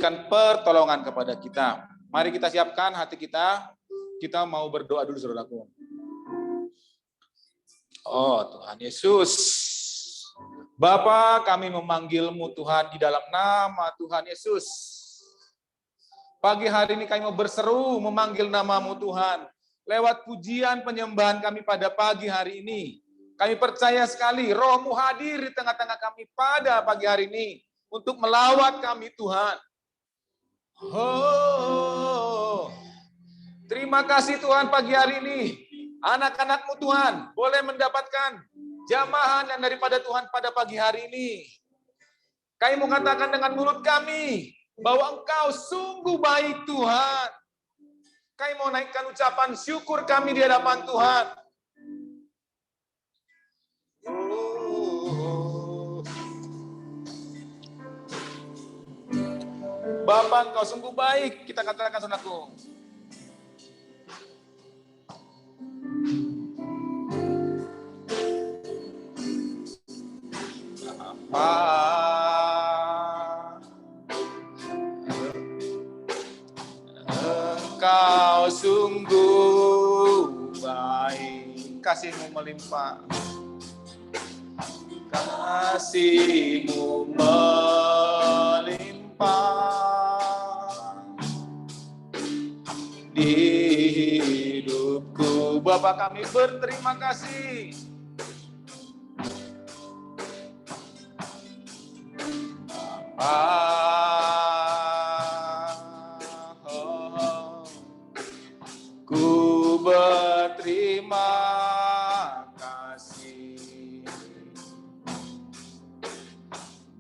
memberikan pertolongan kepada kita. Mari kita siapkan hati kita. Kita mau berdoa dulu, saudaraku. Oh Tuhan Yesus. Bapa, kami memanggil-Mu Tuhan di dalam nama Tuhan Yesus. Pagi hari ini kami mau berseru memanggil nama-Mu Tuhan. Lewat pujian penyembahan kami pada pagi hari ini. Kami percaya sekali Roh-Mu hadir di tengah-tengah kami pada pagi hari ini. Untuk melawat kami Tuhan. Oh, terima kasih Tuhan pagi hari ini. Anak-anak-Mu Tuhan boleh mendapatkan jamahan yang daripada Tuhan pada pagi hari ini. Kami mau katakan dengan mulut kami bahwa Engkau sungguh baik Tuhan. Kami mau naikkan ucapan syukur kami di hadapan Tuhan. Bapa, Engkau sungguh baik, kita katakan saudaraku. Engkau sungguh baik, kasih-Mu melimpah. Kasih-Mu melimpah di hidupku. Bapa, kami berterima kasih. Ku berterima kasih.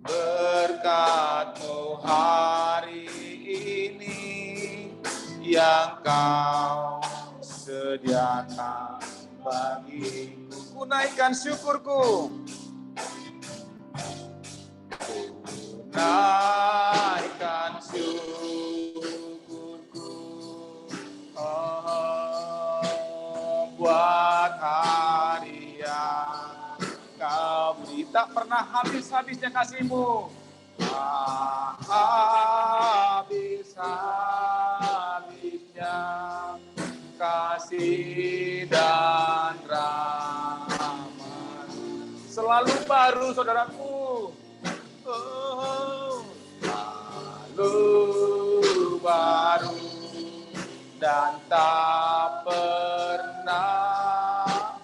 Berkat-Mu hari ini yang Kau sediakan bagiku. Ku naikkan syukurku. Naikkan syukurku, buat hari yang Kau beri. Tak pernah habis-habisnya kasih-Mu. Habis-habisnya kasih dan rahmat. Selalu baru, saudaraku. Selalu baru dan tak pernah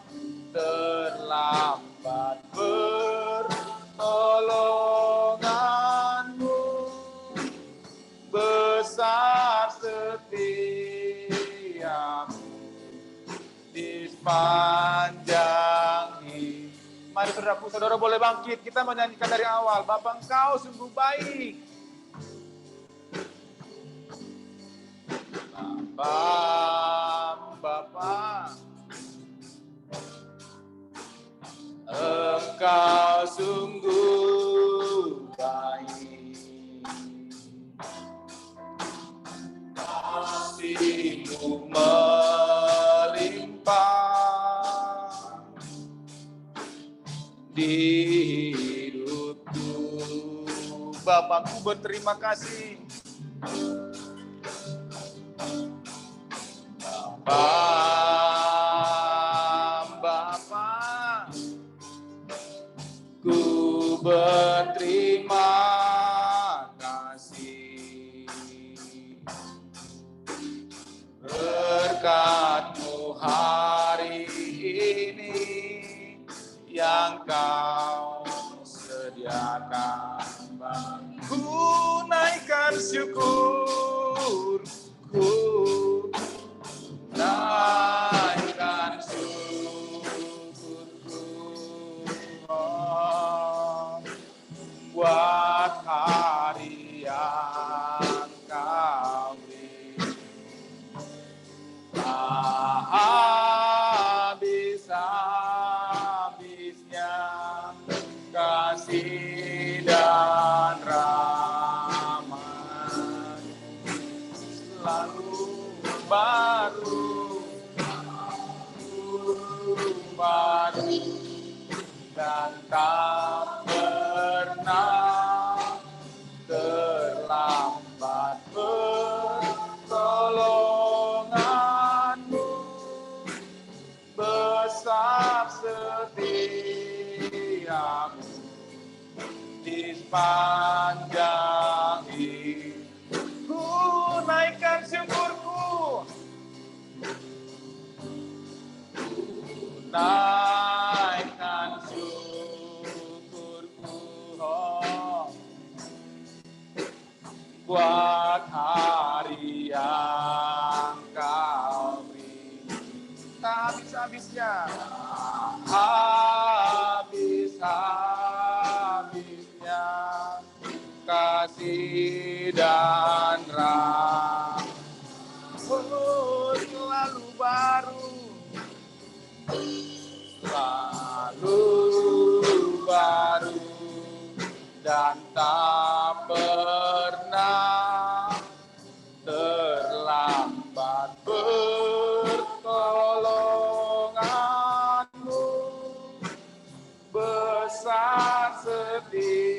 terlambat. Pertolongan-Mu besar setiap-Mu di sepanjang hidup. Mari saudaraku, saudara boleh bangkit. Kita menyanyikan dari awal. Bapa, Engkau sungguh baik. Bapa, Engkau sungguh baik. Kasih-Mu melimpah di hidupku. Bapakku berterima kasih. Bapa, ku berterima kasih. Berkat-Mu hari ini yang Kau sediakan bagiku. Ku naikkan syukurku. Naikkan syukurku, buat hari yang Kau beri. Habis-habisnya kasih dan rahmat. Selalu baru dan tak pernah terlambat. besar setiamu di sepanjang hidupku, naikkan syukurku, naikkan syukurku, oh, buat hari yang kau beri, tak habis-habisnya, habis-habisnya kasih dan rahmat selalu baru, selalu baru, dan tak pernah terlambat pertolonganmu, besar setiamu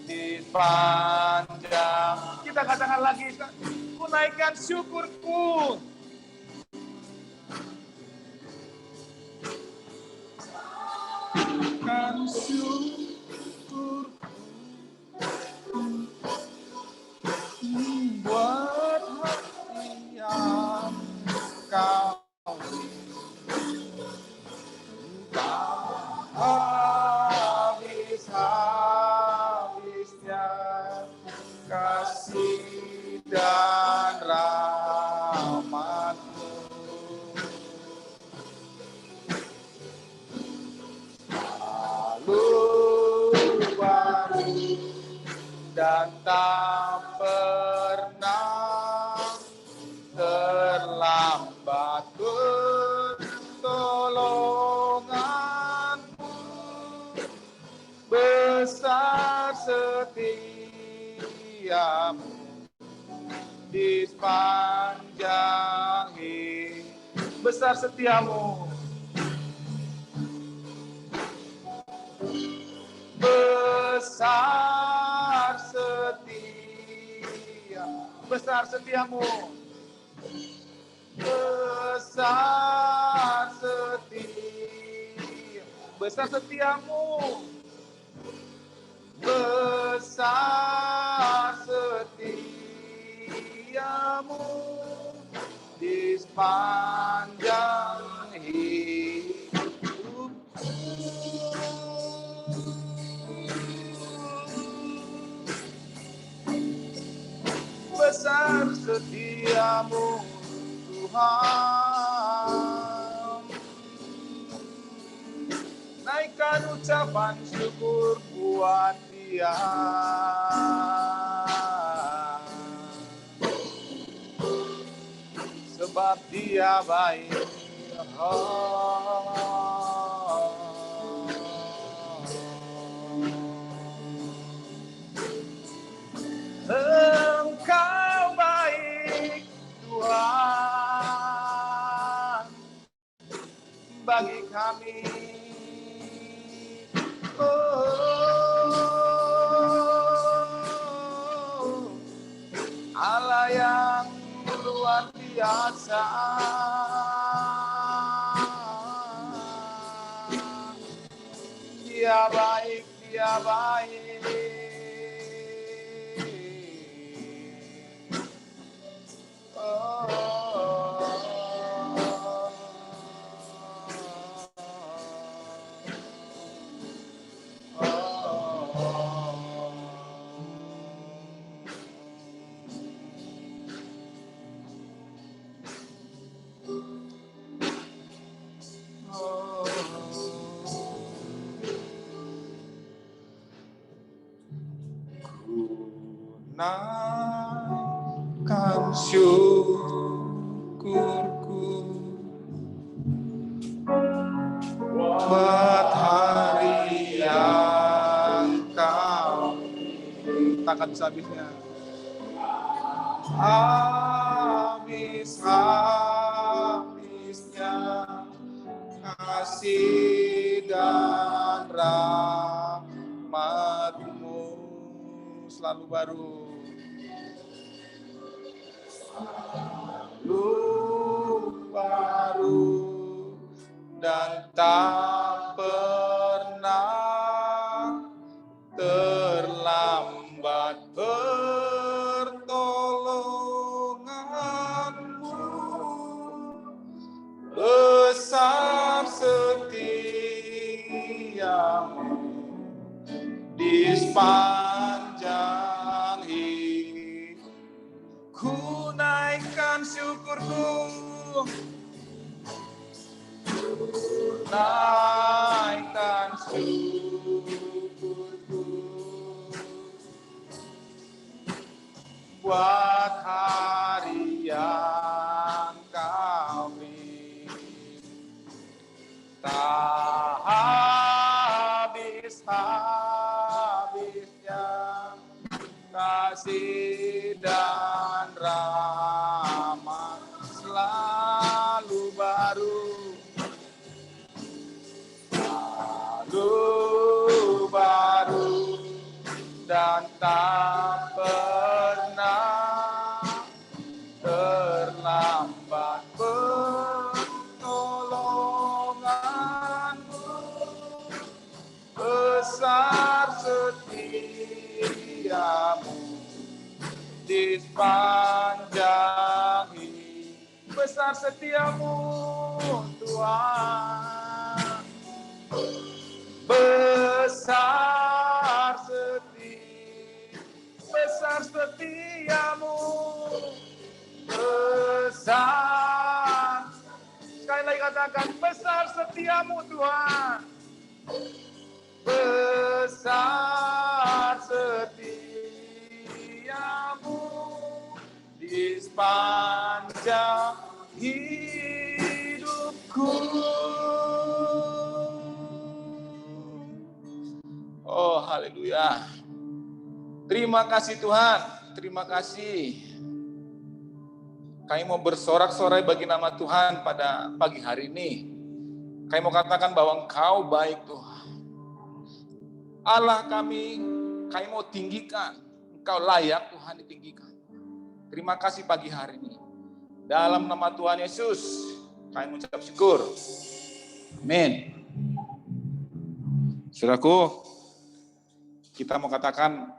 di sepanjang. Kita katakan lagi, ku naikkan syukurku, kan syukur buat hati yang kau habis-habisnya kasih dan rahmat-Mu, selalu baru dan tak pernah terlambat pertolongan-Mu, besar setiamu di sepanjang hidup, besar setiamu, besar setia, besar setiamu, besar setia, besar setiamu, besar setiamu di sepanjang hidup. Besar setiamu Tuhan, naikkan ucapan syukur buat Dia, sebab Dia baik. Engkau baik Tuhan bagi kami, Allah yang luar biasa. Dia baik, Dia baik. Naikkan syukurku buat hari yang kau, takkan habisnya, habis-habisnya kasih dan rahmat-Mu selalu baru, lupa setiamu di sepanjang hidup. Ku naikkan syukurku, naikkan syukurku buat hari yang kau beri. Tak habis-habisnya kasih dan rahmat selalu baru, dan tak pernah terlambat pertolonganmu. Besar setiamu di sepanjang hidup. Besar setiamu Tuhan, besar setiamu, besar. Sekali lagi katakan, besar setiamu Tuhan, besar setiamu di sepanjang hidupku. Oh, haleluya. Terima kasih Tuhan, terima kasih. Kami mau bersorak-sorai bagi nama Tuhan pada pagi hari ini. Kami mau katakan bahwa Engkau baik Tuhan. Allah kami mau tinggikan. Engkau layak Tuhan ditinggikan. Terima kasih pagi hari ini. Dalam nama Tuhan Yesus, kami mengucap syukur. Amin. Saudaraku, kita mau katakan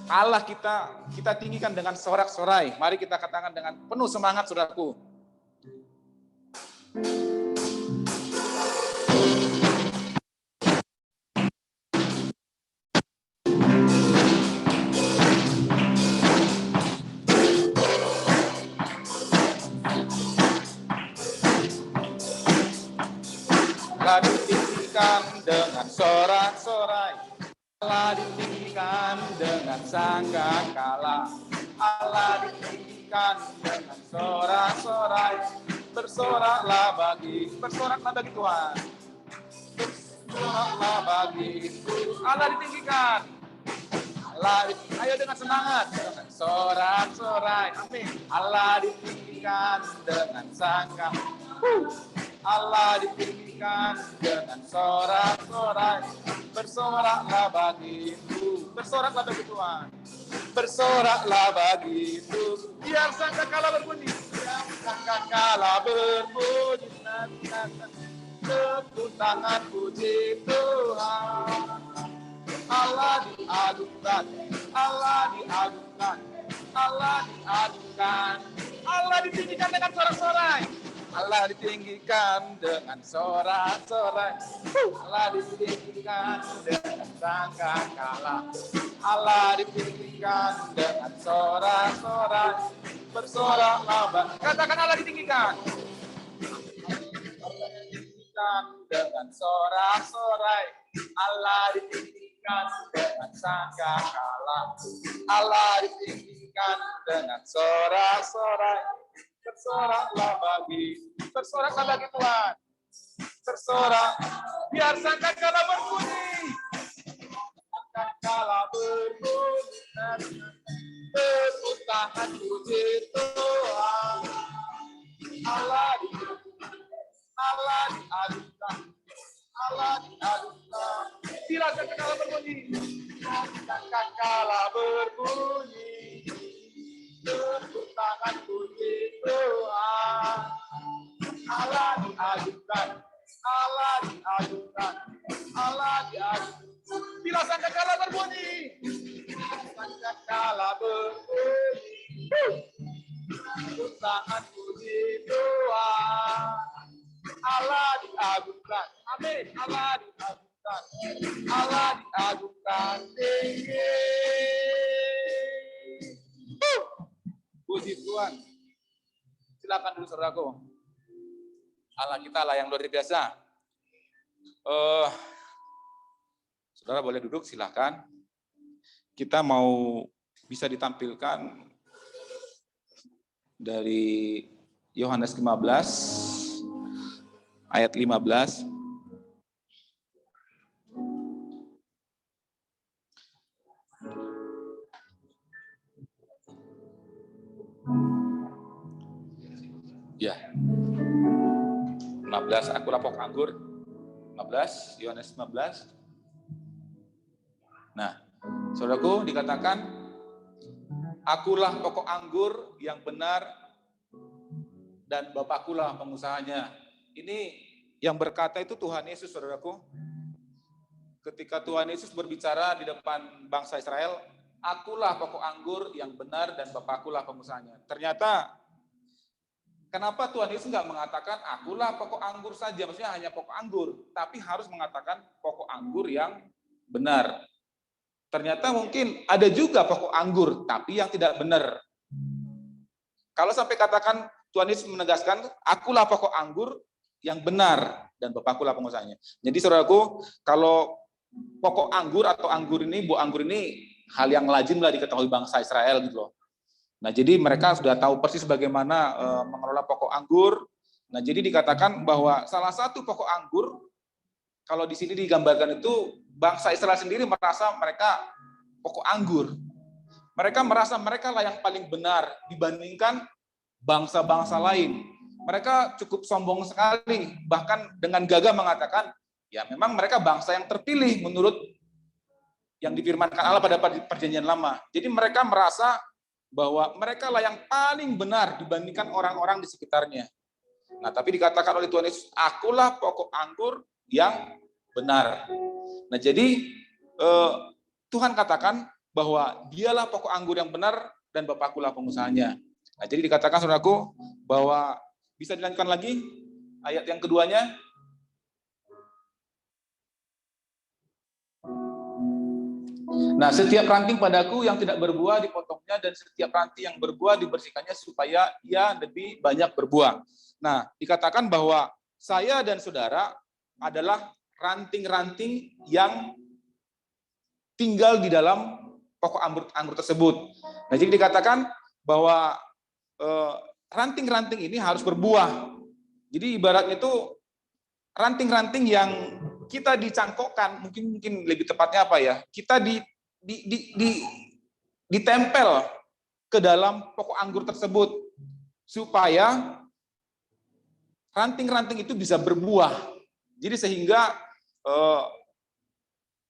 Allah kita tinggikan dengan sorak-sorai. Mari kita katakan dengan penuh semangat, saudaraku. Allah ditinggikan dengan sorak-sorai, Allah ditinggikan dengan sangkakala, Allah ditinggikan dengan sorak-sorai. Bersoraklah bagi Tuhan. Bersoraklah bagi Allah ditinggikan. Ayo dengan semangat, dengan sorak-sorai. Amin. Allah ditinggikan dengan sangkakala. Allah ditinggikan dengan sorak-sorai. Bersoraklah bagiku, bersoraklah bagi Tuhan, bersoraklah bagiku. Biar sangkakala berbunyi, biar sangkakala berbunyi. Tepuk tangan puji Tuhan. Allah diagungkan, Allah diagungkan, Allah diagungkan. Allah ditinggikan dengan sorak-sorai. Allah ditinggikan dengan sorak-sorai. Allah ditinggikan dengan sangkakala. Allah ditinggikan dengan sorak-sorai. Bersoraklah, katakan Allah ditinggikan. Allah ditinggikan dengan sorak-sorai. Allah ditinggikan dengan sangkakala. Allah ditinggikan dengan sorak-sorai. Bersoraklah bagi Tuhan. Bersorak, biar sangkakala berbunyi. Sangkakala berbunyi. Tepuk tangan puji Tuhan. Allah diagungkan, Allah diagungkan, Allah diagungkan. Bila sangkakala berbunyi, sangkakala berbunyi. Tepuk tangan puji Tuhan. Allah diagungkan, Allah diagungkan, Allah diagungkan. Bila sangkakala berbunyi, sangkakala berbunyi. Tepuk tangan puji Tuhan. Allah diagungkan. diagungkan. Amin. Allah diagungkan. Allah diagungkan. Tinggi. Puji Tuhan. Silakan dulu saudaraku. Allah kita lah yang luar biasa. Saudara boleh duduk, silakan. Kita mau bisa ditampilkan dari Yohanes 15 ayat 15. Ya. 15, akulah pokok anggur. 15, Yohanes 15. Nah, saudaraku dikatakan, akulah pokok anggur yang benar dan Bapakkulah pengusahanya. Ini yang berkata itu Tuhan Yesus, saudaraku. Ketika Tuhan Yesus berbicara di depan bangsa Israel, akulah pokok anggur yang benar dan Bapakkulah pengusahanya. Ternyata, kenapa Tuhan Yesus nggak mengatakan akulah pokok anggur saja, maksudnya hanya pokok anggur, tapi harus mengatakan pokok anggur yang benar. Ternyata mungkin ada juga pokok anggur, tapi yang tidak benar. Kalau sampai katakan Tuhan Yesus menegaskan, akulah pokok anggur yang benar dan Bapakkulah pengusahanya. Jadi saudaraku, kalau pokok anggur atau anggur ini, buah anggur ini hal yang lazim lah diketahui bangsa Israel gitu loh. Nah, jadi mereka sudah tahu persis bagaimana mengelola pokok anggur. Nah, jadi dikatakan bahwa salah satu pokok anggur, kalau di sini digambarkan itu, bangsa Israel sendiri merasa mereka pokok anggur. Mereka merasa mereka lah yang paling benar dibandingkan bangsa-bangsa lain. Mereka cukup sombong sekali, bahkan dengan gagah mengatakan, ya memang mereka bangsa yang terpilih menurut yang difirmankan Allah pada perjanjian lama. Jadi mereka merasa bahwa mereka lah yang paling benar dibandingkan orang-orang di sekitarnya. Nah, tapi dikatakan oleh Tuhan Yesus, akulah pokok anggur yang benar. Nah, jadi Tuhan katakan bahwa dialah pokok anggur yang benar dan Bapakkulah pengusahanya. Nah, jadi dikatakan saudaraku bahwa bisa dilanjutkan lagi ayat yang keduanya. Nah, setiap ranting padaku yang tidak berbuah dipotongnya, dan setiap ranting yang berbuah dibersihkannya supaya ia lebih banyak berbuah. Nah, dikatakan bahwa saya dan saudara adalah ranting-ranting yang tinggal di dalam pokok anggur tersebut. Nah, jadi dikatakan bahwa ranting-ranting ini harus berbuah. Jadi ibaratnya itu ranting-ranting yang kita dicangkokkan, mungkin lebih tepatnya apa ya? Kita ditempel ke dalam pokok anggur tersebut supaya ranting-ranting itu bisa berbuah. Jadi sehingga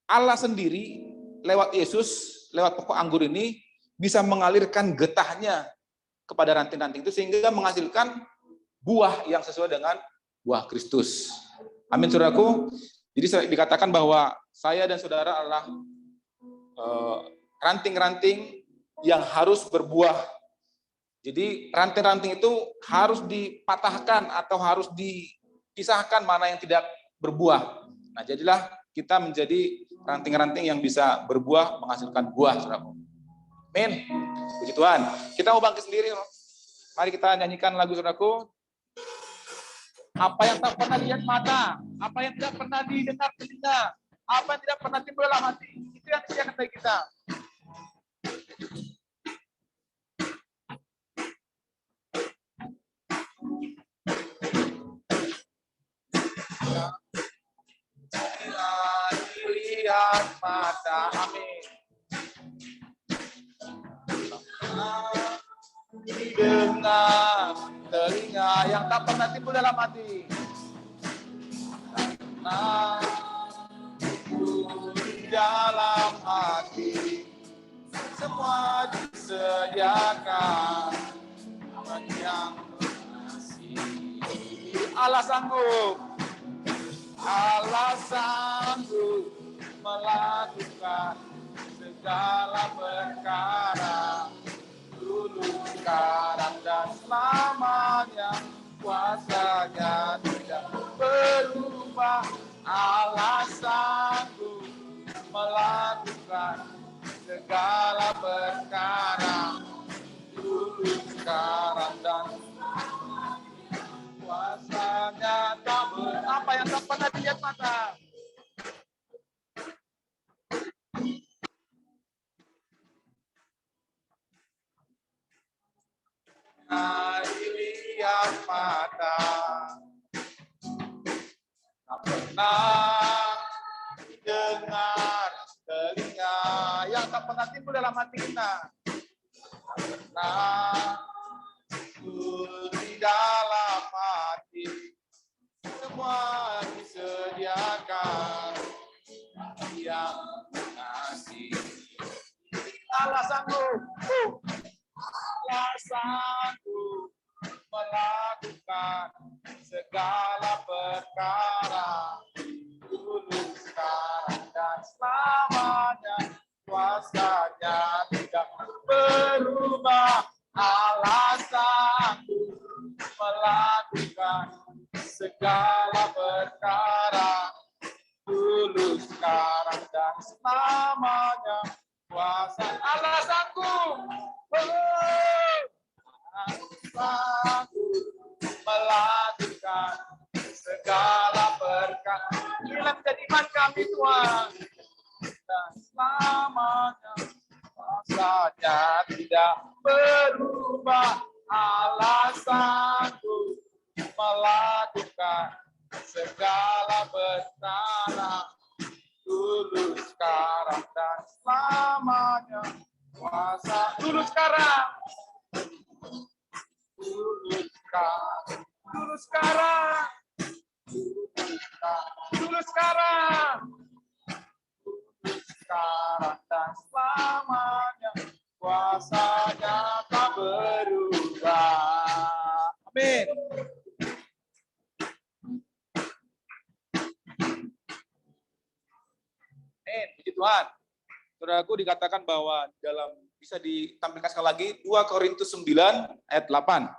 Allah sendiri lewat Yesus, lewat pokok anggur ini bisa mengalirkan getahnya kepada ranting-ranting itu sehingga menghasilkan buah yang sesuai dengan buah Kristus. Amin, saudaraku. Jadi dikatakan bahwa saya dan saudara adalah ranting-ranting yang harus berbuah. Jadi ranting-ranting itu harus dipatahkan atau harus dipisahkan mana yang tidak berbuah. Nah, jadilah kita menjadi ranting-ranting yang bisa berbuah, menghasilkan buah, saudaraku. Amin. Puji Tuhan. Kita mau bangkit sendiri. Mari kita nyanyikan lagu, saudaraku. Apa yang tak pernah lihat mata, apa yang tidak pernah didengar telinga, apa yang tidak pernah timbul dalam hati, itu yang disediakan bagi kita. Dilihat mata, amin. Didengar telinga yang tak pernah timbul dalam hati. Nah, di dalam hati semua disediakan bagi yang mengasihi. Allah sanggup melakukan segala perkara, dulu, sekarang, dan selamanya. Kuasanya tidak berubah. lihat mata. Lihat mata. Tak pernah dengar telinga yang tak pernah timbul dalam hati kita. Tak pernah di dalam hati, semua disediakan yang kasih. Allah sanggup, Allah sanggup melakukan segala perkara, dulu, sekarang, dan selamanya. Kuasanya tidak berubah. Allah sanggup melakukan segala perkara, dulu, sekarang, dan selamanya. Kuasa Allah sanggup, sanggup melakukan segala perkara. Inilah menjadi iman kami, Tuhan, dan selamanya. Kuasanya tidak berubah. Allah sanggup melakukan segala perkara, dulu, sekarang, dan selamanya. Kuasa dulu, sekarang, dulu, sekarang, dulu, sekarang, dulu, sekarang, sekarang, dan selamanya. Kuasanya tak berubah. Amin. Puji Tuhan. Saudaraku, dikatakan bahwa dalam bisa ditampilkan sekali lagi 2 Korintus 9 ayat 8.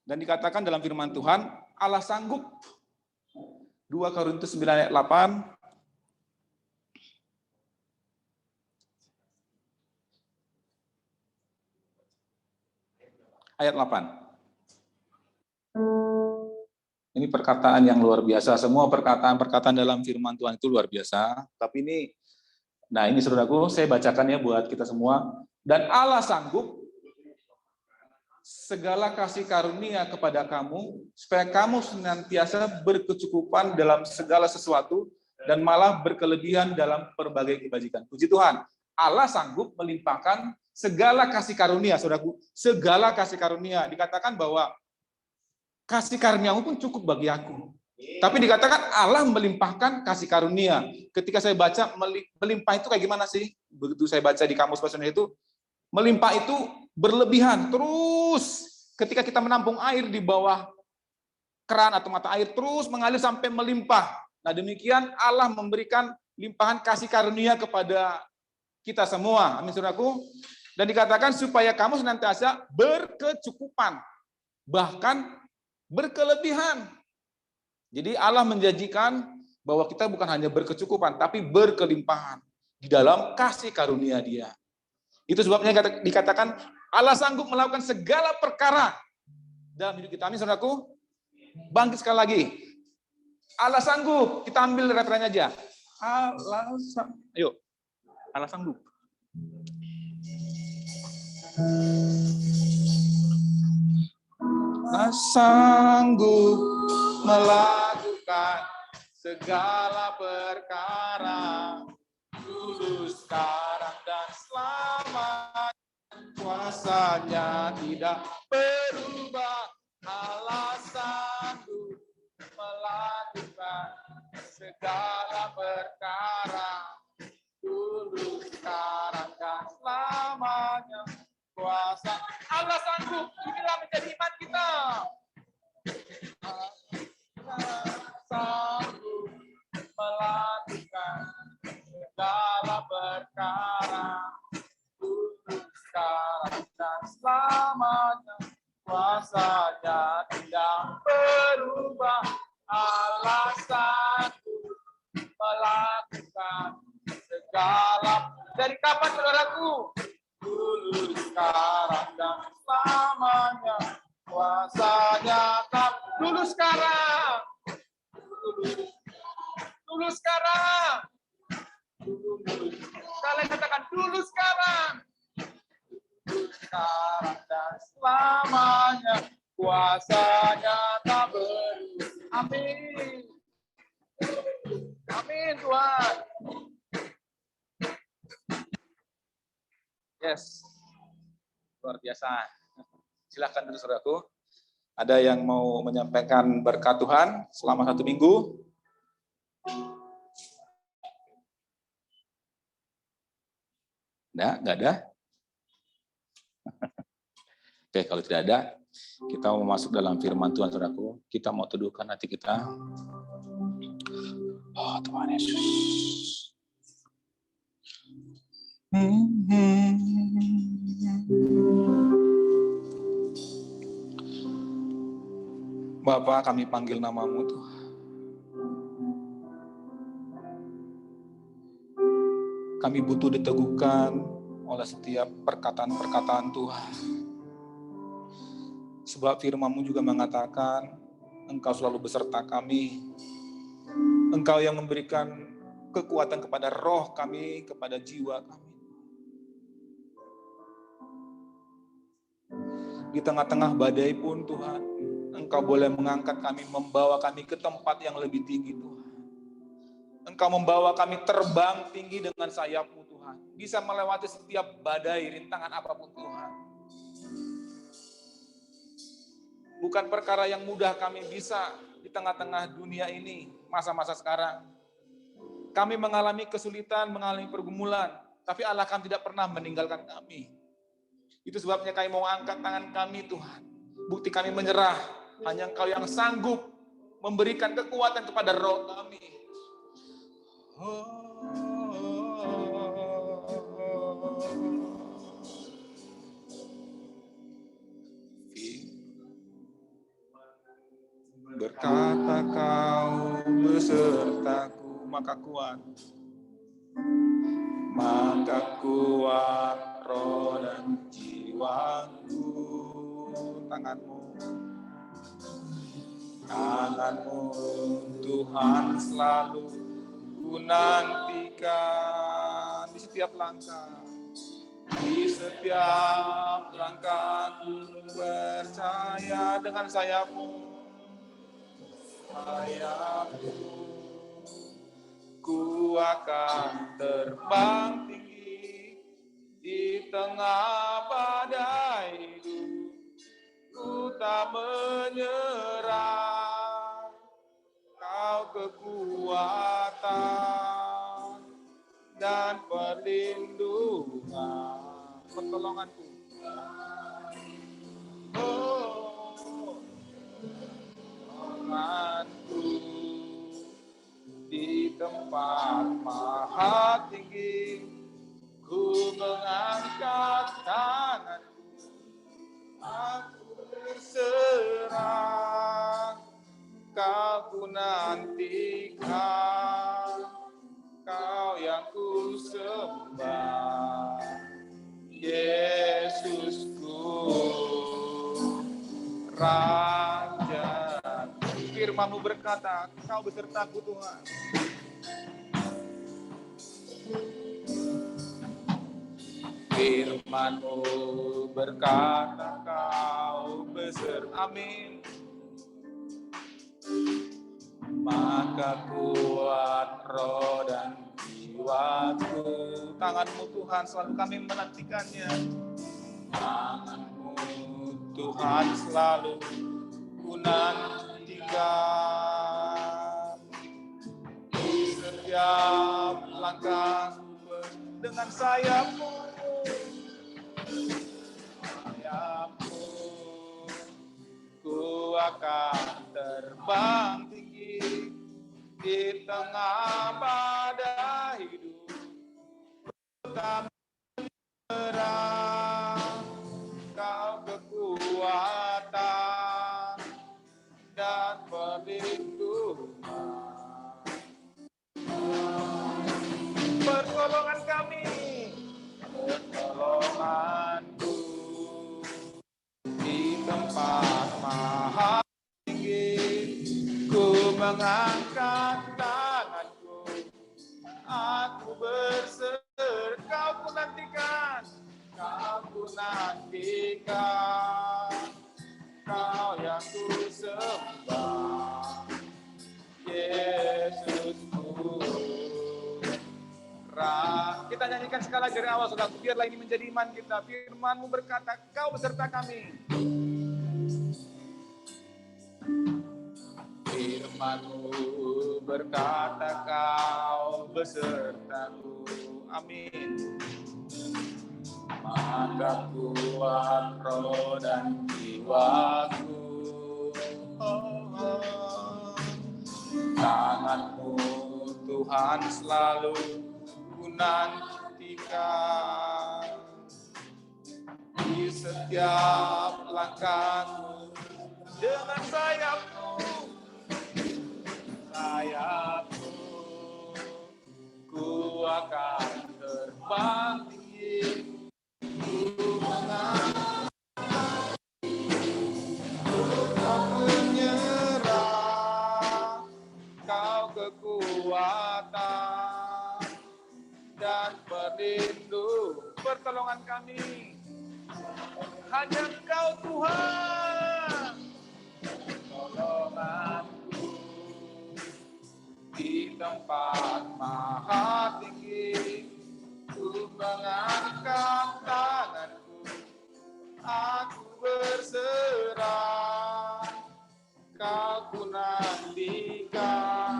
Dan dikatakan dalam firman Tuhan, Allah sanggup. 2 Korintus 9 ayat 8. Ayat 8. Ini perkataan yang luar biasa. Semua perkataan-perkataan dalam firman Tuhan itu luar biasa. Tapi ini, nah ini saudaraku, saya bacakan ya buat kita semua. Dan Allah sanggup segala kasih karunia kepada kamu, supaya kamu senantiasa berkecukupan dalam segala sesuatu, dan malah berkelebihan dalam berbagai kebajikan. Puji Tuhan, Allah sanggup melimpahkan segala kasih karunia, saudaraku. Segala kasih karunia. Dikatakan bahwa kasih karuniamu pun cukup bagi aku. Tapi dikatakan Allah melimpahkan kasih karunia. Ketika saya baca, melimpah itu kayak gimana sih? Begitu saya baca di kamus bahasa Indonesia itu, melimpah itu berlebihan. Terus ketika kita menampung air di bawah keran atau mata air, terus mengalir sampai melimpah. Nah demikian Allah memberikan limpahan kasih karunia kepada kita semua. Amin, saudaraku. Dan dikatakan supaya kamu senantiasa berkecukupan, bahkan berkelebihan. Jadi Allah menjanjikan bahwa kita bukan hanya berkecukupan, tapi berkelimpahan di dalam kasih karunia Dia. Itu sebabnya dikatakan Allah sanggup melakukan segala perkara dalam hidup kita. Amin, saudaraku. Bangkit sekali lagi. Allah sanggup. Kita ambil referensinya aja. Allah sanggup. Ayo. Allah sanggup. Allah sanggup melakukan segala perkara, dulu, sekarang, dan selamanya. Kuasanya tidak berubah. Allah sanggup melakukan segala perkara, dulu, sekarang, dan selamanya. Kuasa Allah sanggup. Inilah menjadi iman kita. Allah sanggup melakukan segala perkara, dulu, sekarang, dan selamanya. Kuasanya tidak berubah. Allah sanggup melakukan segala. Dari kapan, saudaraku? Dulu, sekarang, dan selamanya. Kuasanya tak dulu, sekarang, dulu, dulu sekarang. Kalian katakan dulu sekarang. Sekarang dan selamanya kuasanya tak berubah. Amin. Amin Tuhan. Yes. Luar biasa. Silakan dulu saudaraku. Ada yang mau menyampaikan berkat Tuhan selama 1 minggu? Enggak ada. Oke, kalau tidak ada, kita mau masuk dalam firman Tuhan, saudaraku. Kita mau teduhkan hati kita. Oh, Tuhan Yesus. Bapa, kami panggil namamu, Tuhan. Kami butuh diteguhkan oleh setiap perkataan-perkataan Tuhan. Sebab firman-Mu juga mengatakan, Engkau selalu beserta kami. Engkau yang memberikan kekuatan kepada roh kami, kepada jiwa kami. Di tengah-tengah badai pun Tuhan, Engkau boleh mengangkat kami, membawa kami ke tempat yang lebih tinggi Tuhan. Engkau membawa kami terbang tinggi dengan sayap-Mu Tuhan. Bisa melewati setiap badai, rintangan apapun Tuhan. Bukan perkara yang mudah kami bisa di tengah-tengah dunia ini, masa-masa sekarang. Kami mengalami kesulitan, mengalami pergumulan, tapi Allah kan tidak pernah meninggalkan kami. Itu sebabnya kami mau angkat tangan kami Tuhan. Bukti kami menyerah, hanya Engkau yang sanggup memberikan kekuatan kepada roh kami. Berkata Kau besertaku, maka kuat roh dan jiwaku. Tanganmu Tuhan selalu ku nantikan di setiap langkah. Di setiap langkahku percaya dengan sayap-Mu. Ku akan terbang tinggi di tengah badai hidup. Ku tak menyerah, Kau kekuatan dan perlindungan, pertolonganku. Pertolonganku di tempat maha tinggi, ku mengangkat tanganku, aku berserah, Kau ku nantikan, Kau yang ku sembah, Yesusku, Raja. Firman-Mu berkata, Kau besertaku Tuhan. Firman-Mu berkata, Kau beserta. Amin. Maka kuat roh dan jiwaku. Tangan-Mu Tuhan selalu kami menantikannya. Tangan-Mu Tuhan selalu ku nantikan. Di setiap langkah dengan sayap-Mu. Sayap-Mu ku akan terbang tinggi di tengah badai hidup. Tak menyerah, Kau kekuatan dan perlindungan. Pertolongan kami, pertolonganku di tempat maha tinggi, ku mengangkat tanganku, nantikan, Kau yang ku sembah, Yesusku. Kita nyanyikan sekali lagi dari awal, saudara. Biarlah ini menjadi iman kita. Firman-Mu berkata, Kau beserta kami. Firman-Mu berkata, Kau besertaku. Amin. Maka kuat roh dan jiwaku. Tangan-Mu Tuhan selalu ku nantikan. Di setiap langkahku dengan sayap-Mu, ku akan terbang tinggi. Ku menyerah, Kau kekuatan dan pelindung, pertolongan kami. Hanya Engkau Tuhan, pertolonganku di tempat maha tinggi. Ku mengangkat tanganku, aku berserah, Kau ku nantikan,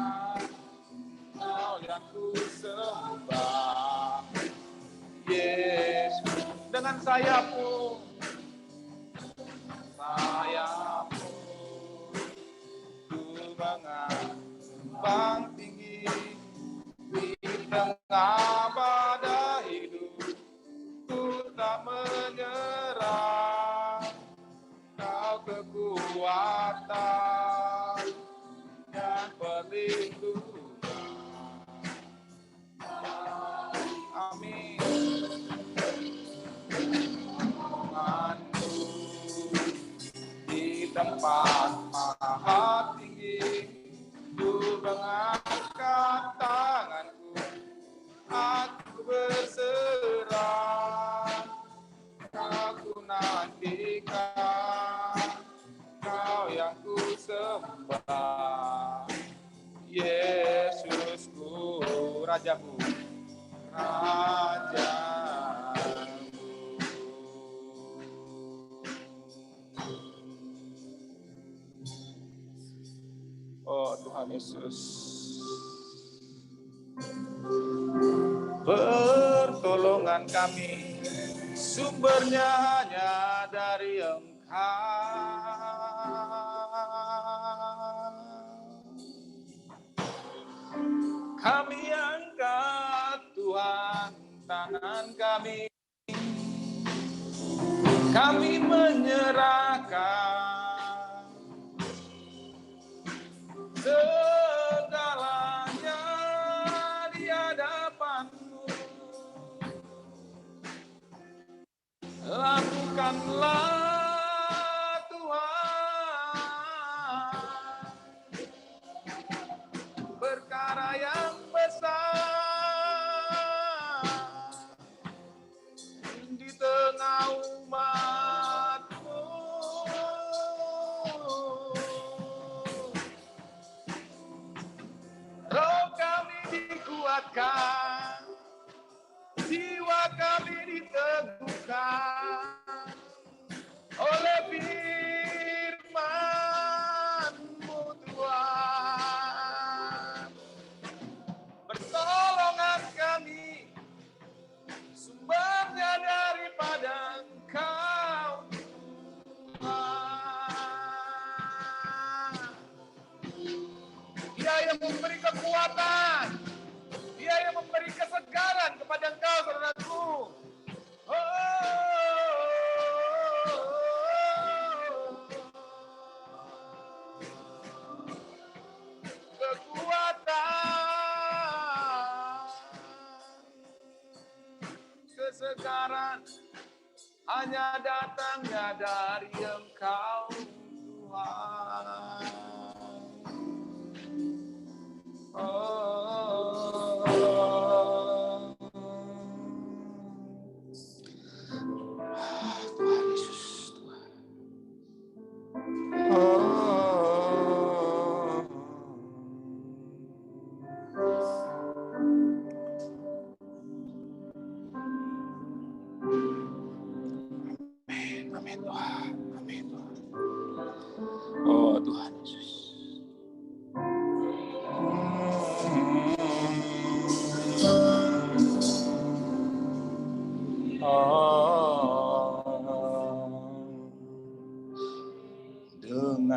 Kau yang ku sembah, Yesus. Dengan sayap-Mu, ku mengambang tinggi di tengah badai hidup. Ku tak menyerah, Kau kekuatan dan perlindungan. Amin. Tuhanku di tempat maha tinggi, ku mengangkat tanganku, aku berserah, aku nantikan, Kau yang ku sembah, Yesusku, Rajaku, Rajaku. Oh Tuhan Yesus, pertolongan kami sumbernya hanya dari Engkau. Kami angkat Tuhan tangan kami menyerahkan segalanya di hadapan-Mu. Lakukanlah Tuhan perkara yang besar di tengah umat-Mu. Roh kami dikuatkan, jiwa kami diteguhkan oleh firman-Mu Tuhan. Pertolongan kami sumbernya daripada Engkau Tuhan. Dia yang memberi kekuatan, Dia yang memberi kesegaran kepada engkau, saudaraku. Kekuatan, kesegaran hanya datangnya dari Engkau, Tuhan.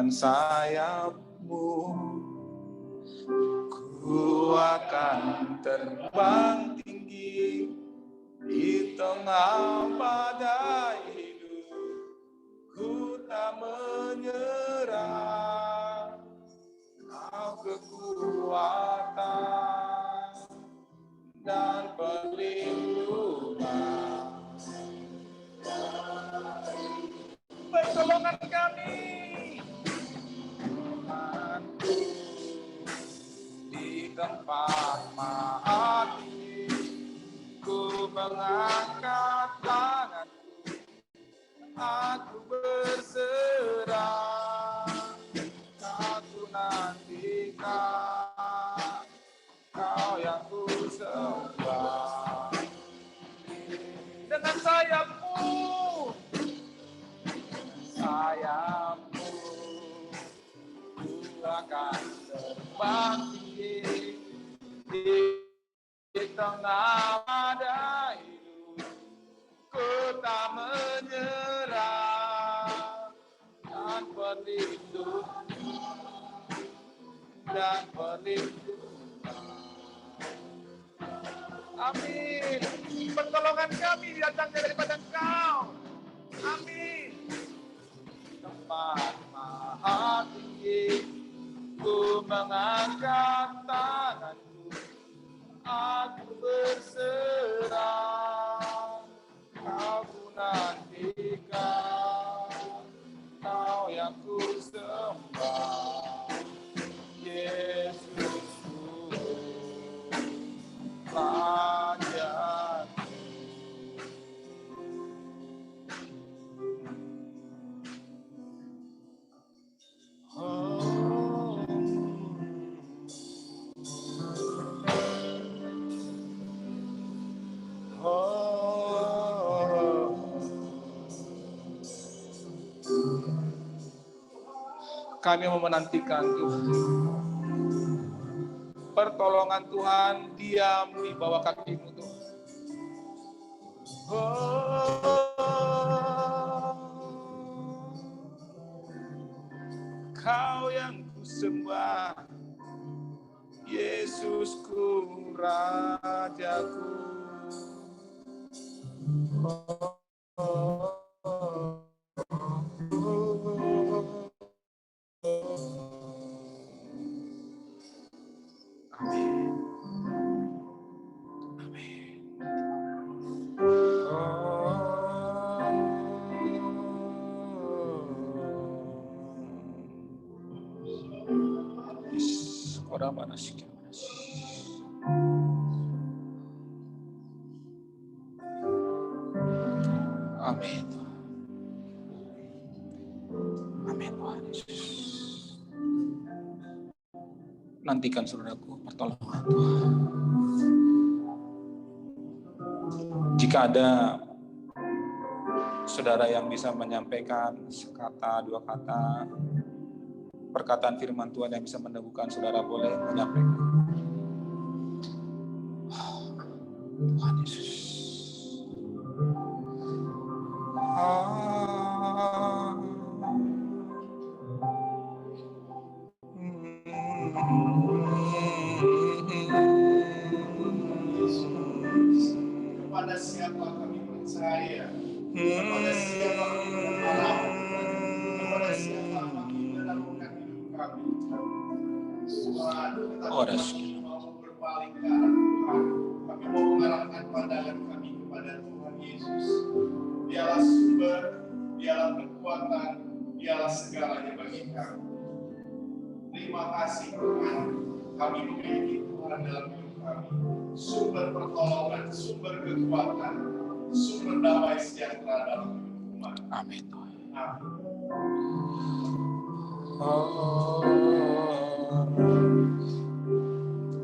dengan sayap-Mu ku akan terbang tinggi di tengah badai hidup. Ku tak menyerah, Kau kekuatan dan perlindungan, pertolongan kami. Tuhanku, di tempat maha tinggi, ku mengangkat tanganku, aku berserah, aku nantikan Kau yang ku sembah. Dengan sayap-Mu, sayap-Mu, ku akan terbang tinggi di tengah badai hidup. Ku tak menyerah, dan perlindungan. Amin. Pertolongan kami datang daripada Engkau. Amin. Tempat maha tinggi, ku mengangkat tanganku, aku berserah, Kau ku nantikan, Kau yang ku sembah. Yesusku, Rajaku. Kami mau menantikan Tuhan. Pertolongan Tuhan diam di bawah kaki-Mu Tuhan. Kau yang ku sembah, Yesusku, Rajaku. Amin. Amin. Amin. Amin Tuhan Yesus. Nantikan saudaraku pertolongan Tuhan. Jika ada saudara yang bisa menyampaikan sekata, dua kata, perkataan firman Tuhan yang bisa meneguhkan saudara, boleh menyampaikan. Tuhan Yesus. Kepada siapa kami percaya, kepada siapa kami berharap, kepada siapa kami menaruhkan hidup kami. Tuhan, kami mau berbalik ke arah Tuhan. Kami mau mengarahkan pandangan kami kepada Tuhan Yesus. Dialah sumber, dialah kekuatan, dialah segalanya bagi kami. Terima kasih Tuhan, kami memiliki Tuhan dalam hidup kami. Sumber pertolongan, sumber kekuatan, sumber damai sejahtera dalam hidup umat. Amin. Amin.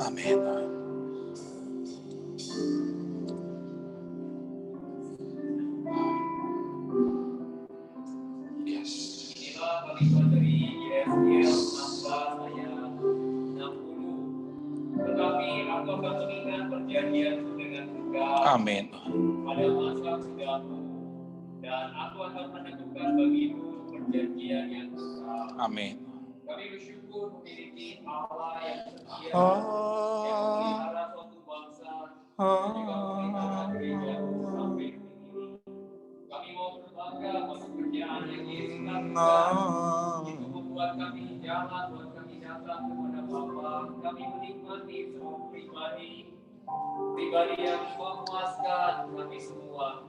Amin. Yes. Inilah kalimat dari Yesaya 16 ayat 60. Tetapi aku akan mengingat perjanjian dengan engkau Amin. pada masa mudamu, dan aku akan meneguhkan bagimu perjanjian yang kekal. Amin. Kami bersyukur memiliki Allah yang setia, Oh. yang memelihara suatu bangsa, dan juga memelihara gereja sampai detik ini. Kami mau berbangga pada pekerjaan yang Yesus lakukan. Itu membuat kami jalan, buat kami datang kepada Bapa. Kami menikmati semua pribadi yang memuaskan kami semua.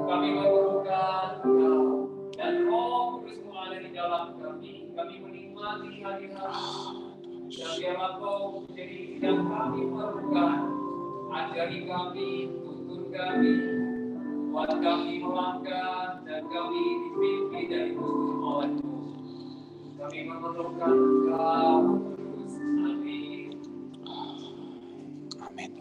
Kami memerlukan Engkau dan Roh Kudus ada di dalam kami. Kami menikmati hadirat-Mu. Dan biarlah Kau menjadi yang kami perlukan. Ajari kami, tuntun kami, buat kami melangkah dan kami dipimpin dari tuntun oleh-Mu. Kami memerlukan Engkau terus. Amin. Amin.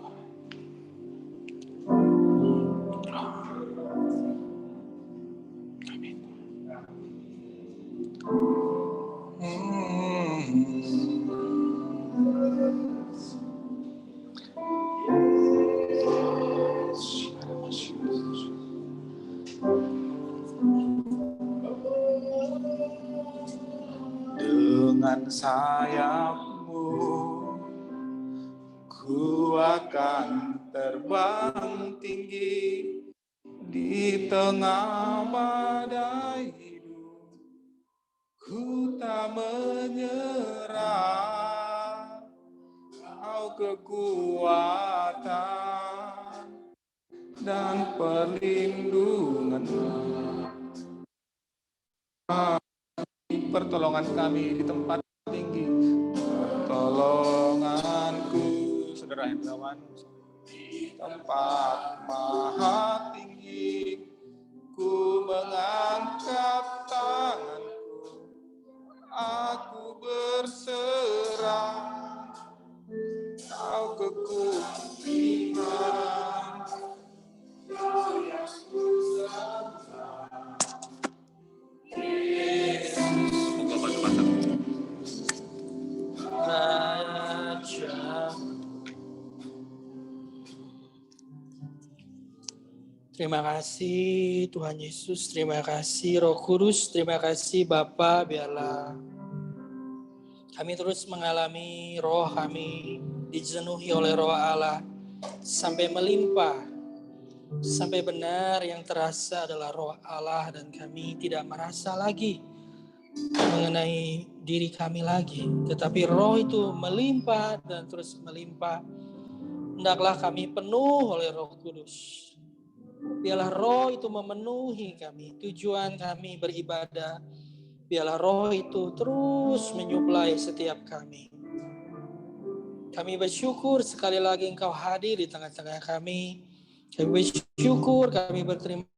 Amin. Dengan sayap-Mu ku akan terbang tinggi di tengah badai hidup. Ku tak menyerah, Kau kekuatan dan perlindungan. Pertolongan kami di tempat tinggi, pertolonganku, saudara Hendrawan, di tempat maha tinggi, ku mengangkat tanganku, aku berserah, Kau kekuatan, Kau yang kuasa. Terima kasih Tuhan Yesus, terima kasih Roh Kudus, terima kasih Bapa, biarlah kami terus mengalami roh kami dijenuhi oleh roh Allah sampai melimpah, sampai benar yang terasa adalah roh Allah dan kami tidak merasa lagi mengenai diri kami lagi, tetapi roh itu melimpah dan terus melimpah. Hendaklah kami penuh oleh Roh Kudus. Biarlah roh itu memenuhi kami, tujuan kami beribadah. Biarlah roh itu terus menyuplai setiap kami. Kami bersyukur sekali lagi Engkau hadir di tengah-tengah kami. Kami bersyukur, kami berterima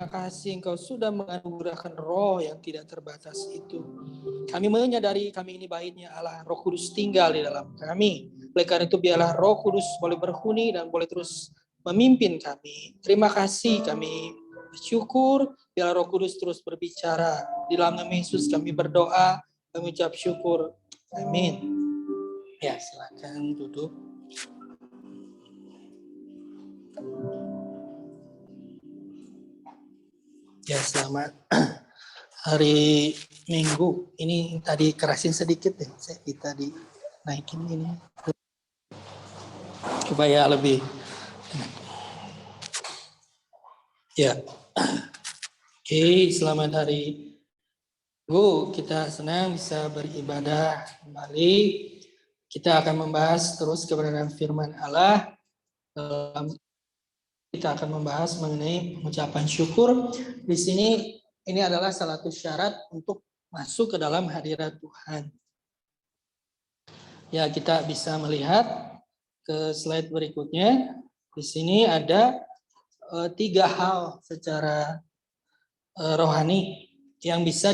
kasih Engkau sudah menganugerahkan roh yang tidak terbatas itu. Kami menyadari kami ini baiknya Allah, Roh Kudus tinggal di dalam kami. Oleh karena itu biarlah Roh Kudus boleh berhuni dan boleh terus memimpin kami. Terima kasih, kami bersyukur. Biar Roh Kudus terus berbicara. Di dalam nama Yesus kami berdoa, kami ucap syukur. Amin. Ya, silakan duduk. Ya, selamat hari Minggu. Ini tadi kerasin sedikit deh. Kita dinaikin ini supaya lebih. Ya, oke, selamat hari Minggu. Kita senang bisa beribadah kembali. Kita akan membahas terus kebenaran firman Allah. Kita akan membahas mengenai pengucapan syukur. Di sini ini adalah salah satu syarat untuk masuk ke dalam hadirat Tuhan. Ya, kita bisa melihat ke slide berikutnya. Di sini ada 3 hal secara rohani yang bisa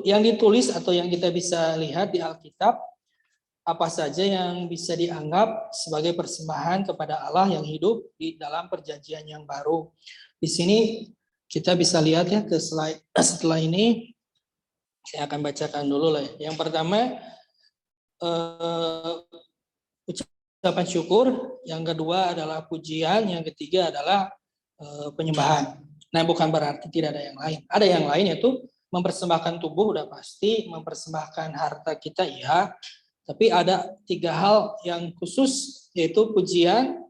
yang ditulis atau yang kita bisa lihat di Alkitab. Apa saja yang bisa dianggap sebagai persembahan kepada Allah yang hidup di dalam perjanjian yang baru. Di sini kita bisa lihat ya ke slide setelah ini. Saya akan bacakan dulu lah. Yang pertama ucapan syukur, yang kedua adalah pujian, yang ketiga adalah penyembahan. Nah, bukan berarti tidak ada yang lain. Ada yang lain, yaitu mempersembahkan tubuh udah pasti, mempersembahkan harta kita ya. Tapi ada 3 hal yang khusus, yaitu pujian,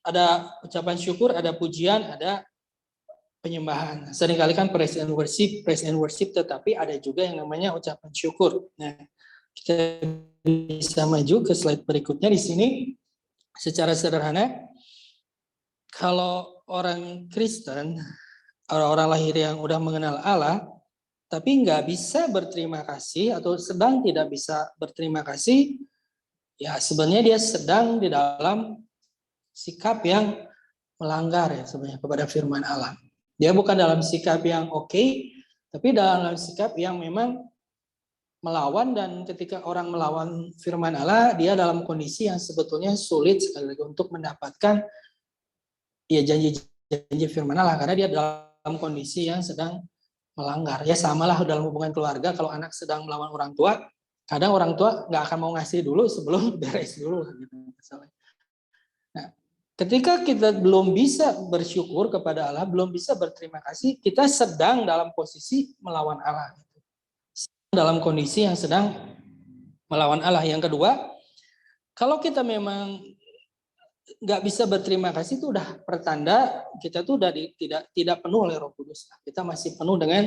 ada ucapan syukur, ada pujian, ada penyembahan. Seringkali kan praise and worship, tetapi ada juga yang namanya ucapan syukur. Nah, kita bisa maju ke slide berikutnya di sini. Secara sederhana, kalau orang Kristen, orang-orang lahir yang udah mengenal Allah, tapi nggak bisa berterima kasih atau sedang tidak bisa berterima kasih, ya sebenarnya dia sedang di dalam sikap yang melanggar ya sebenarnya kepada firman Allah. Dia bukan dalam sikap yang oke, tapi dalam sikap yang memang melawan, dan ketika orang melawan firman Allah, dia dalam kondisi yang sebetulnya sulit sekali lagi untuk mendapatkan ya janji-janji firman Allah, karena dia dalam kondisi yang sedang melanggar. Ya samalah dalam hubungan keluarga, kalau anak sedang melawan orang tua, kadang orang tua nggak akan mau ngasih dulu sebelum beres dulu. Nah, ketika kita belum bisa bersyukur kepada Allah, belum bisa berterima kasih, kita sedang dalam posisi melawan Allah. Dalam kondisi yang sedang melawan Allah. Yang kedua, kalau kita memang nggak bisa berterima kasih, itu udah pertanda kita tuh udah tidak penuh oleh Roh Kudus. Kita masih penuh dengan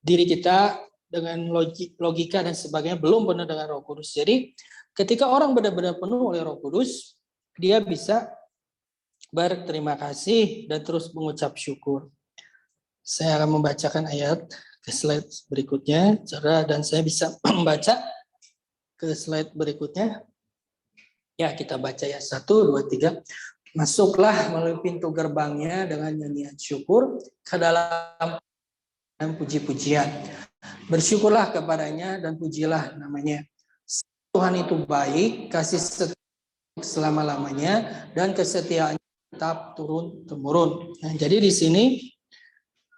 diri kita, dengan logika dan sebagainya, belum penuh dengan Roh Kudus. Jadi ketika orang benar-benar penuh oleh Roh Kudus, dia bisa berterima kasih dan terus mengucap syukur. Saya akan membacakan ayat ke slide berikutnya, dan saya bisa membaca ke slide berikutnya. Ya, kita baca ya. 1, 2, 3. Masuklah melalui pintu gerbangnya dengan nyanyian syukur ke dalam puji-pujian. Bersyukurlah kepadanya dan pujilah namanya. Tuhan itu baik, kasih setia selama-lamanya, dan kesetiaannya tetap turun-temurun. Nah, jadi di sini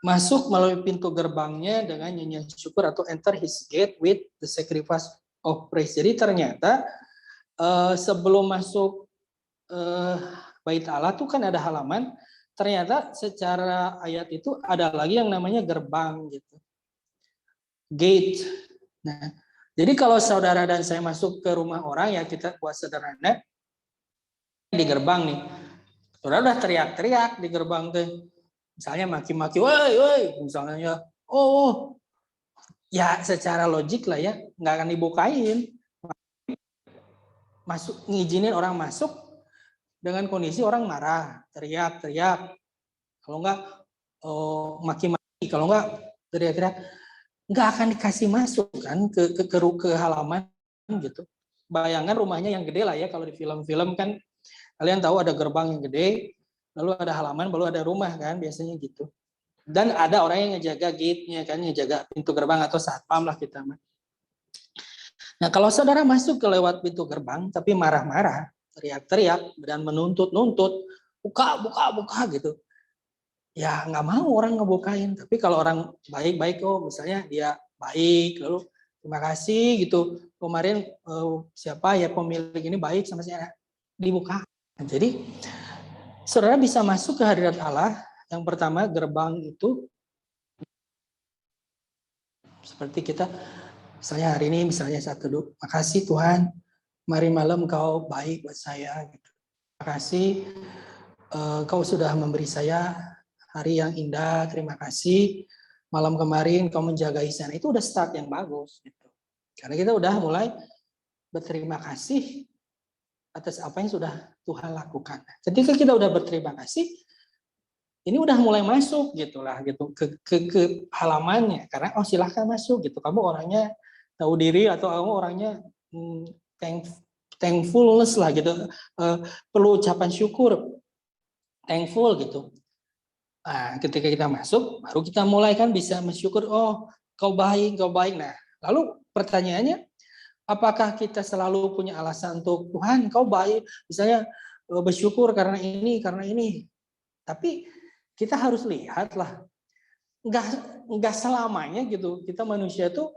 masuk melalui pintu gerbangnya dengan nyanyian syukur, atau enter his gate with the sacrifice of praise. Jadi ternyata sebelum masuk bait Allah tuh kan ada halaman. Ternyata secara ayat itu ada lagi yang namanya gerbang gitu. Gate. Nah, jadi kalau saudara dan saya masuk ke rumah orang, ya kita buat sederhana di gerbang nih. Saudara udah teriak-teriak di gerbang tuh. Misalnya maki-maki, woi, misalnya, oh, ya secara logik lah ya, nggak akan dibukain. Masuk, ngizinin orang masuk dengan kondisi orang marah, teriak-teriak. Kalau nggak maki-maki, kalau nggak teriak-teriak, nggak akan dikasih masuk kan ke halaman gitu. Bayangkan rumahnya yang gede lah ya, kalau di film-film kan kalian tahu ada gerbang yang gede, lalu ada halaman, baru ada rumah kan, biasanya gitu. Dan ada orang yang ngejaga gate-nya kan, ngejaga pintu gerbang atau satpam lah kita. Nah, kalau saudara masuk ke lewat pintu gerbang tapi marah-marah, teriak-teriak dan menuntut-nuntut, buka gitu. Ya nggak mau orang ngebukain. Tapi kalau orang baik-baik, misalnya dia baik, lalu terima kasih gitu. Kemarin siapa ya pemilik ini baik sama saya, dibuka. Jadi saudara bisa masuk ke hadirat Allah. Yang pertama, gerbang itu seperti kita, misalnya hari ini, misalnya saya teduh, makasih Tuhan, mari malam Kau baik buat saya. Terima kasih Kau sudah memberi saya hari yang indah, terima kasih malam kemarin Kau menjaga sana. Itu udah start yang bagus. Gitu. Karena kita udah mulai berterima kasih atas apa yang sudah Tuhan lakukan. Ketika kita udah berterima kasih, ini udah mulai masuk gitulah gitu ke halamannya, karena silahkan masuk gitu. Kamu orangnya tahu diri atau kamu orangnya thankfulness lah gitu, perlu ucapan syukur, thankful gitu. Nah, ketika kita masuk, baru kita mulai kan bisa mensyukur, kau baik. Nah, lalu pertanyaannya, apakah kita selalu punya alasan untuk Tuhan, Kau baik, misalnya bersyukur karena ini. Tapi kita harus lihatlah, nggak selamanya gitu. Kita manusia tuh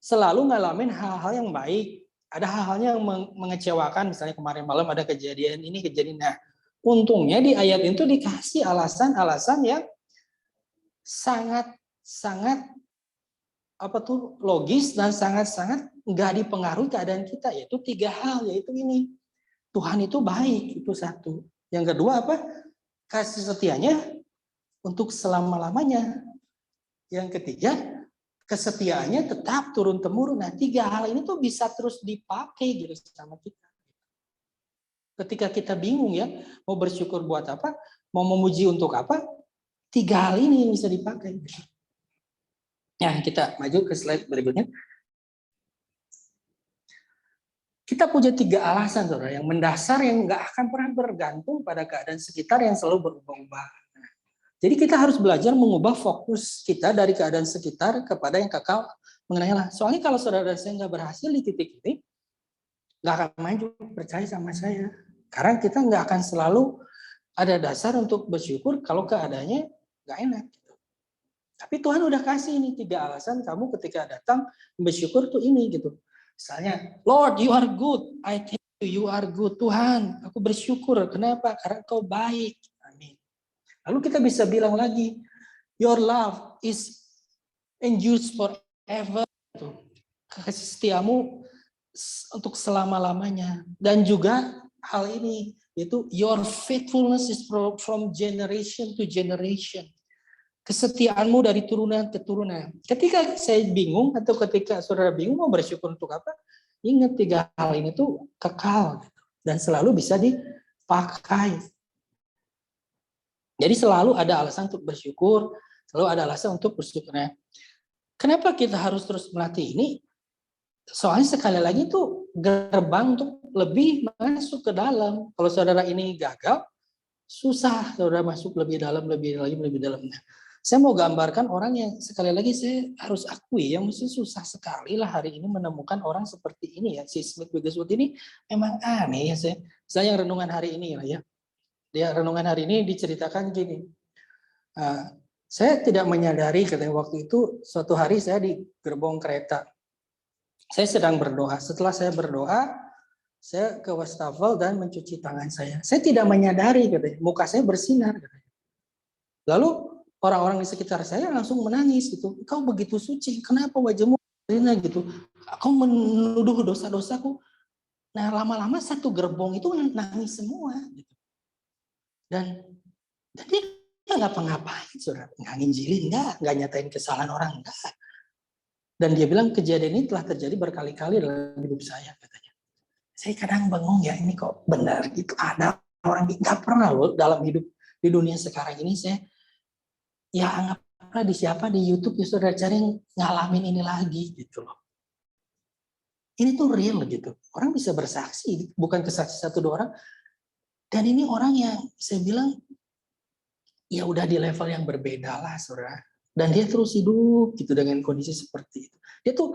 selalu ngalamin hal-hal yang baik. Ada hal-hal yang mengecewakan, misalnya kemarin malam ada kejadian ini, kejadian. Nah, untungnya di ayat itu dikasih alasan-alasan yang sangat logis dan sangat nggak dipengaruhi keadaan kita, yaitu 3 hal, yaitu ini. Tuhan itu baik, itu satu. Yang kedua apa? Kasih setianya untuk selama-lamanya. Yang ketiga, kesetiaannya tetap turun-temurun. Nah, 3 hal ini tuh bisa terus dipakai gitu sama kita. Ketika kita bingung ya, mau bersyukur buat apa, mau memuji untuk apa, 3 hal ini bisa dipakai. Nah, kita maju ke slide berikutnya. Kita punya 3 alasan, saudara, yang mendasar, yang nggak akan pernah bergantung pada keadaan sekitar yang selalu berubah-ubah. Jadi kita harus belajar mengubah fokus kita dari keadaan sekitar kepada yang kekal mengenai Allah. Soalnya kalau saudara saya nggak berhasil di titik ini, nggak akan maju, percaya sama saya. Karena kita nggak akan selalu ada dasar untuk bersyukur kalau keadaannya nggak enak. Tapi Tuhan udah kasih ini 3 alasan kamu ketika datang bersyukur tuh ini gitu. Misalnya, Lord, you are good. I thank you, you are good. Tuhan, aku bersyukur. Kenapa? Karena Kau baik. Amin. Lalu kita bisa bilang lagi, your love is endures forever. Kasih setiamu untuk selama-lamanya. Dan juga hal ini, yaitu your faithfulness is from generation to generation. Kesetiaanmu dari turunan ke turunan. Ketika saya bingung atau ketika saudara bingung mau bersyukur untuk apa, ingat 3 hal ini tuh kekal dan selalu bisa dipakai. Jadi selalu ada alasan untuk bersyukur, selalu ada alasan untuk bersyukur. Nah, kenapa kita harus terus melatih ini? Soalnya sekali lagi tuh gerbang untuk lebih masuk ke dalam. Kalau saudara ini gagal, susah saudara masuk lebih dalam. Nah, saya mau gambarkan orang yang sekali lagi saya harus akui yang mesti susah sekali lah hari ini menemukan orang seperti ini ya. Si Smith Wigglesworth ini memang aneh ya saya yang renungan hari ini lah ya. Dia renungan hari ini diceritakan gini. Saya tidak menyadari katanya waktu itu suatu hari saya di gerbong kereta. Saya sedang berdoa. Setelah saya berdoa, saya ke wastafel dan mencuci tangan saya. Saya tidak menyadari katanya, muka saya bersinar katanya. Lalu orang-orang di sekitar saya langsung menangis gitu. Kau begitu suci, kenapa wajahmu bersinar gitu? Kau menuduh dosa-dosaku. Nah, lama-lama satu gerbong itu nangis semua gitu. Dan dia nggak ngapa-ngapain, saudara. Nggak nginjilin, nggak nyatain kesalahan orang, nggak. Dan dia bilang kejadian ini telah terjadi berkali-kali dalam hidup saya katanya. Saya kadang bingung ya, ini kok benar gitu. Ada orang nggak pernah loh dalam hidup di dunia sekarang ini saya ya anggaplah di siapa di YouTube ya saudara cari ngalamin ini lagi gitu loh. Ini tuh real gitu. Orang bisa bersaksi, bukan kesaksi 1-2 orang. Dan ini orang yang saya bilang ya udah di level yang berbeda lah saudara. Dan dia terus hidup gitu dengan kondisi seperti itu. Dia tuh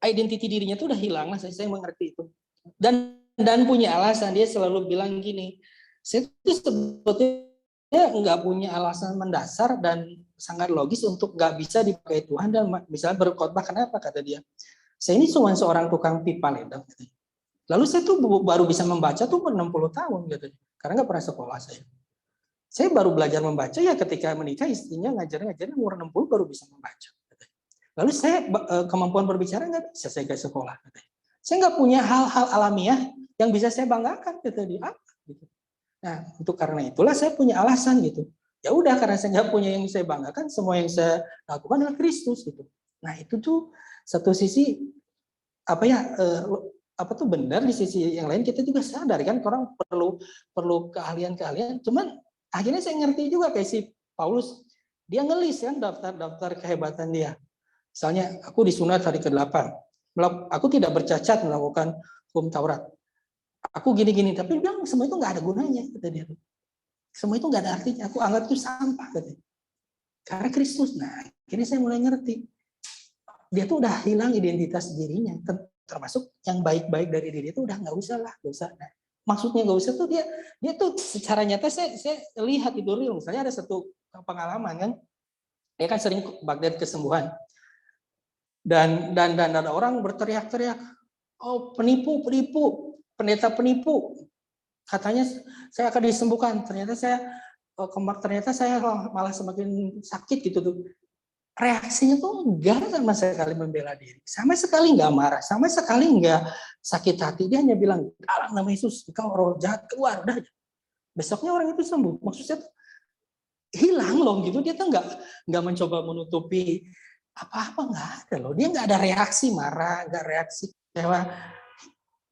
identiti dirinya tuh udah hilang lah, saya mengerti itu. Dan punya alasan, dia selalu bilang gini, saya tuh sebetulnya nggak punya alasan mendasar dan sangat logis untuk nggak bisa dipakai Tuhan dan misalnya berkhotbah. Kenapa kata dia? Saya ini cuma seorang tukang pipa ledeng. Lalu saya tuh baru bisa membaca tuh 60 tahun katanya, karena nggak pernah sekolah saya. Saya baru belajar membaca ya ketika menikah, istrinya ngajarin umur 60 baru bisa membaca. Lalu saya kemampuan berbicara nggak bisa, saya nggak sekolah. Saya nggak punya hal-hal alamiah yang bisa saya banggakan kata dia. Gitu. Nah, untuk karena itulah saya punya alasan gitu. Ya udah, karena saya nggak punya yang saya banggakan, semua yang saya lakukan adalah Kristus gitu. Nah itu tuh satu sisi apa tuh benar, di sisi yang lain kita juga sadar kan orang perlu keahlian. Cuman akhirnya saya ngerti juga kayak si Paulus, dia ngelis kan daftar kehebatan dia. Misalnya aku disunat hari ke-8, aku tidak bercacat melakukan hukum Taurat. Aku gini-gini, tapi dia bilang semua itu nggak ada gunanya kata dia. Semua itu nggak ada artinya. Aku anggap itu sampah katanya. Karena Kristus. Nah, akhirnya saya mulai ngerti. Dia tuh udah hilang identitas dirinya, termasuk yang baik-baik dari diri itu udah nggak usah lah, nggak usah. Nah, maksudnya nggak usah tuh dia tuh secara nyata saya lihat itu real. Misalnya ada satu pengalaman kan, dia kan sering Baghdad kesembuhan. Dan ada orang berteriak-teriak, oh penipu, pendeta penipu, katanya saya akan disembuhkan. Ternyata saya ternyata saya malah semakin sakit gitu tuh. Reaksinya tuh enggak sama sekali membela diri, sama sekali enggak marah, sama sekali enggak sakit hati. Dia hanya bilang, dalam nama Yesus, engkau roh jahat keluar, udah. Besoknya orang itu sembuh. Maksudnya tuh hilang loh gitu. Dia tuh enggak mencoba menutupi apa-apa, enggak ada loh. Dia enggak ada reaksi marah, enggak reaksi kecewa.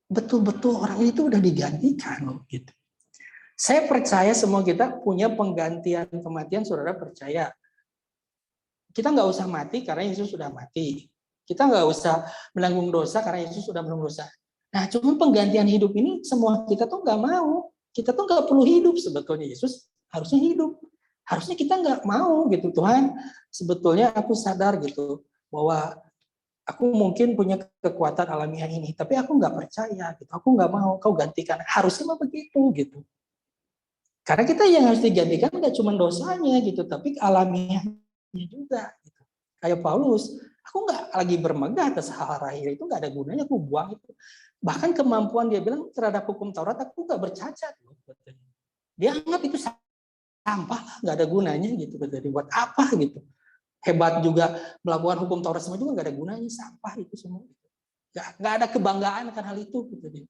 Betul-betul orang itu udah digantikan loh gitu. Saya percaya semua kita punya penggantian kematian, saudara percaya. Kita nggak usah mati karena Yesus sudah mati. Kita nggak usah menanggung dosa karena Yesus sudah menanggung dosa. Nah, cuma penggantian hidup ini semua kita tuh nggak mau. Kita tuh nggak perlu hidup sebetulnya. Yesus harusnya hidup. Harusnya kita nggak mau gitu. Tuhan, sebetulnya aku sadar gitu bahwa aku mungkin punya kekuatan alamiah ini, tapi aku nggak percaya gitu. Aku nggak mau kau gantikan. Harusnya mah begitu gitu. Karena kita yang harus digantikan nggak cuma dosanya gitu, tapi alamiahnya juga gitu. Kayak Paulus, aku nggak lagi bermegah atas hal lahir itu, nggak ada gunanya, aku buang itu. Bahkan kemampuan dia bilang terhadap hukum Taurat aku nggak bercacat. Dia anggap itu sampah, nggak ada gunanya gitu. Jadi buat apa gitu? Hebat juga melakukan hukum Taurat semua juga nggak ada gunanya, sampah itu semua. Nggak ada kebanggaan akan hal itu. Gitu.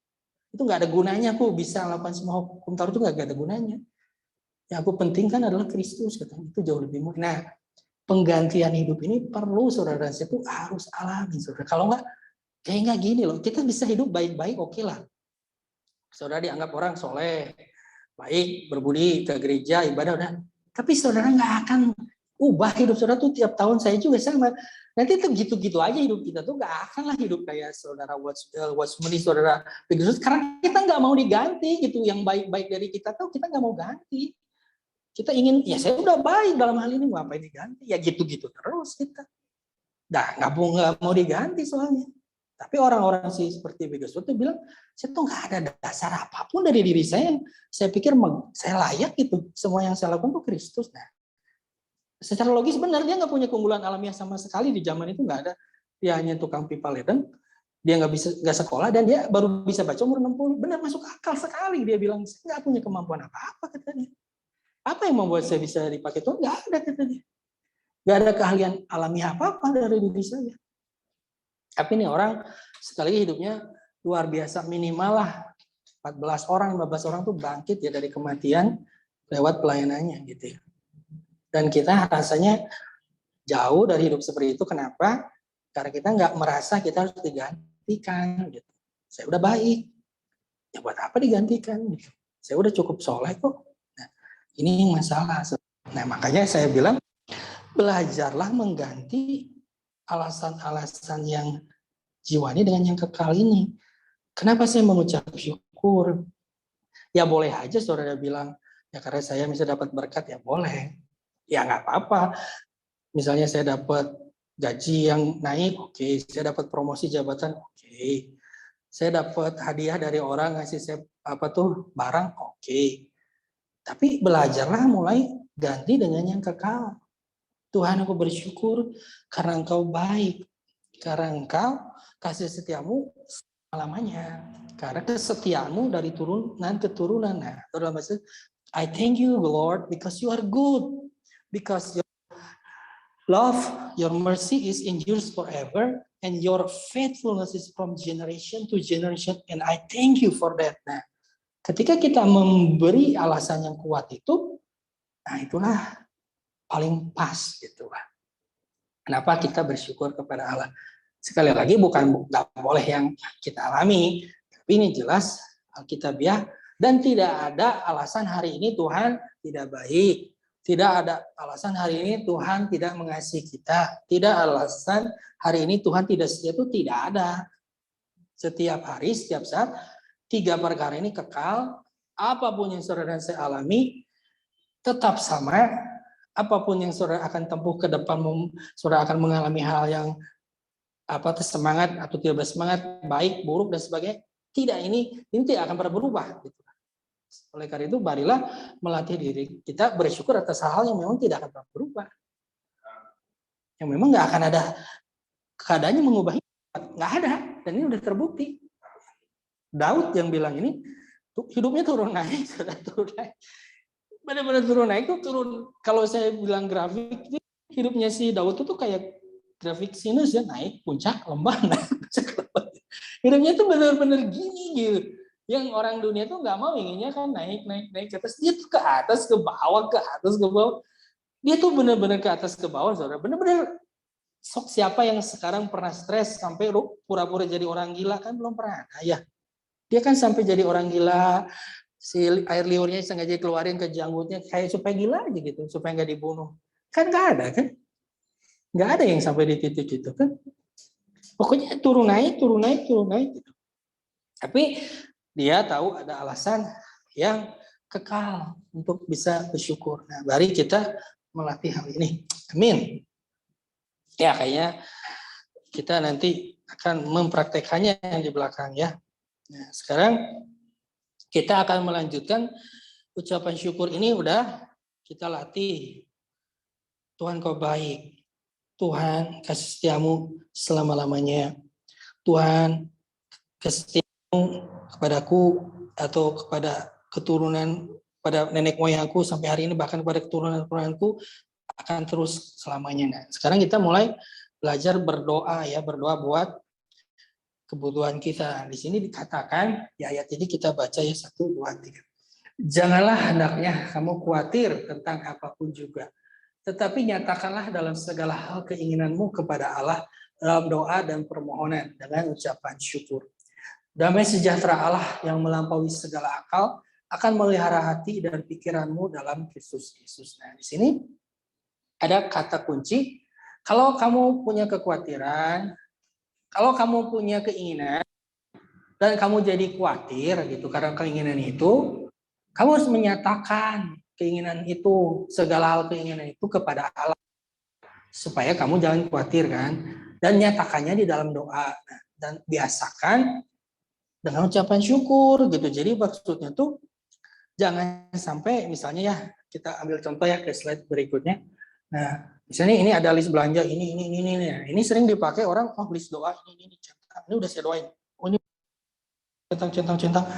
Itu nggak ada gunanya, aku bisa melakukan semua hukum Taurat itu nggak ada gunanya. Yang aku pentingkan adalah Kristus, katanya itu jauh lebih mulia. Nah, penggantian hidup ini perlu saudara, itu harus alami saudara. Kalau kayak nggak gini loh, kita bisa hidup baik-baik, oke lah. Saudara dianggap orang soleh, baik, berbudi, ke gereja, ibadah udah. Tapi saudara nggak akan ubah hidup saudara tuh tiap tahun. Saya juga sama. Nanti tuh gitu-gitu aja hidup kita tuh nggak akan lah hidup kayak saudara Watchmeni, saudara Pegasus. Karena kita nggak mau diganti gitu. Yang baik-baik dari kita tuh kita nggak mau ganti. Kita ingin, ya saya udah baik dalam hal ini, mau ngapain diganti? Ya gitu-gitu terus kita. Nah, nggak mau diganti soalnya. Tapi orang-orang sih seperti Pegasus itu bilang, saya tuh nggak ada dasar apapun dari diri saya yang saya pikir saya layak gitu. Semua yang saya lakukan tuh Kristus. Nah, secara logis benar dia nggak punya keunggulan alamiah sama sekali di zaman itu, nggak ada. Dia hanya tukang pipa leden, dia nggak sekolah dan dia baru bisa baca umur 60. Benar, masuk akal sekali dia bilang, saya nggak punya kemampuan apa-apa katanya. Apa yang membuat saya bisa dipakai Tuhan? Nggak ada katanya. Nggak ada keahlian alamiah apa-apa dari diri saya. Tapi ini orang sekali hidupnya luar biasa, minimal lah 14 orang, 15 orang tuh bangkit ya dari kematian lewat pelayanannya gitu ya. Dan kita rasanya jauh dari hidup seperti itu. Kenapa? Karena kita nggak merasa kita harus digantikan gitu. Saya udah baik, ya buat apa digantikan gitu. Saya udah cukup soleh kok. Nah, ini masalah. Nah, makanya saya bilang belajarlah mengganti alasan-alasan yang jiwani dengan yang kekal ini. Kenapa saya mengucap syukur? Ya boleh aja saudara bilang, ya karena saya bisa dapat berkat, ya boleh. Ya nggak apa-apa. Misalnya saya dapat gaji yang naik, oke. Saya dapat promosi jabatan, oke. Saya dapat hadiah dari orang ngasih saya barang, oke. Tapi belajarlah mulai ganti dengan yang kekal. Tuhan, aku bersyukur karena Engkau baik. Karena Engkau kasih setiamu selamanya. Karena kesetiaanmu dari turunan ke turunan. Nah, dalam bahasa, I thank you, Lord, because you are good. Because your love, your mercy is endures forever, and your faithfulness is from generation to generation, and I thank you for that. Nah, ketika kita memberi alasan yang kuat itu, nah itulah paling pas gitu lah. Kenapa kita bersyukur kepada Allah? Sekali lagi bukan nggak boleh yang kita alami, tapi ini jelas Alkitabiah, dan tidak ada alasan hari ini Tuhan tidak baik, tidak ada alasan hari ini Tuhan tidak mengasihi kita, tidak alasan hari ini Tuhan tidak setia, itu tidak ada. Setiap hari, setiap saat, 3 perkara ini kekal. Apapun yang saudara dan saya alami tetap sama. Apapun yang saudara akan tempuh ke depan, saudara akan mengalami hal yang semangat atau tidak bersemangat, baik, buruk dan sebagainya. Tidak, ini tidak akan pernah berubah. Oleh karena itu, marilah melatih diri kita bersyukur atas hal yang memang tidak akan pernah berubah. Yang memang nggak akan ada keadaannya mengubah hidup, nggak ada. Dan ini udah terbukti. Daud yang bilang ini hidupnya turun naik, sudah turun naik. benar-benar turun naik tuh turun. Kalau saya bilang grafik, hidupnya si Daud itu tuh kayak grafik sinus ya, naik puncak lembah, naik puncak lembah. Hidupnya tuh benar-benar gini gitu. Yang orang dunia tuh nggak mau, inginnya kan naik ke atas. Dia tuh ke atas ke bawah, ke atas ke bawah. Dia tuh benar-benar ke atas ke bawah, saudara. Benar-benar sok siapa yang sekarang pernah stres sampai pura-pura jadi orang gila, kan belum pernah ada ya. Dia kan sampai jadi orang gila, si air liurnya sengaja keluarin ke janggutnya kayak supaya gila aja gitu, supaya nggak dibunuh. Kan nggak ada kan? Nggak ada yang sampai di titik itu kan. Pokoknya turun naik gitu. Tapi dia tahu ada alasan yang kekal untuk bisa bersyukur. Nah, mari kita melatih hal ini. Amin. Ya, kayaknya kita nanti akan mempraktekannya yang di belakang ya. Nah, sekarang kita akan melanjutkan ucapan syukur ini udah kita latih. Tuhan kau baik. Tuhan kasih setiamu selama-lamanya. Tuhan kasih setiamu kepadaku atau kepada keturunan, pada nenek moyangku sampai hari ini, bahkan kepada keturunan-keturunanku akan terus selamanya. Nah, sekarang kita mulai belajar berdoa ya, berdoa buat kebutuhan kita. Di sini dikatakan di ayat ini kita baca ya 1, 2, 3. Janganlah hendaknya kamu khawatir tentang apapun juga, tetapi nyatakanlah dalam segala hal keinginanmu kepada Allah dalam doa dan permohonan dengan ucapan syukur. Damai sejahtera Allah yang melampaui segala akal akan melihara hati dan pikiranmu dalam Kristus Yesus. Nah, di sini ada kata kunci. Kalau kamu punya kekhawatiran, kalau kamu punya keinginan, dan kamu jadi khawatir gitu karena keinginan itu, kamu harus menyatakan keinginan itu, segala hal keinginan itu kepada Allah. Supaya kamu jangan khawatir kan. Dan nyatakannya di dalam doa. Dan biasakan dengan ucapan syukur gitu. Jadi maksudnya tuh jangan sampai misalnya ya, kita ambil contoh ya ke slide berikutnya. Nah, misalnya ini ada list belanja ini. Ini sering dipakai orang, oh list doa ini centang. Ini udah saya doain. Oh ini centang.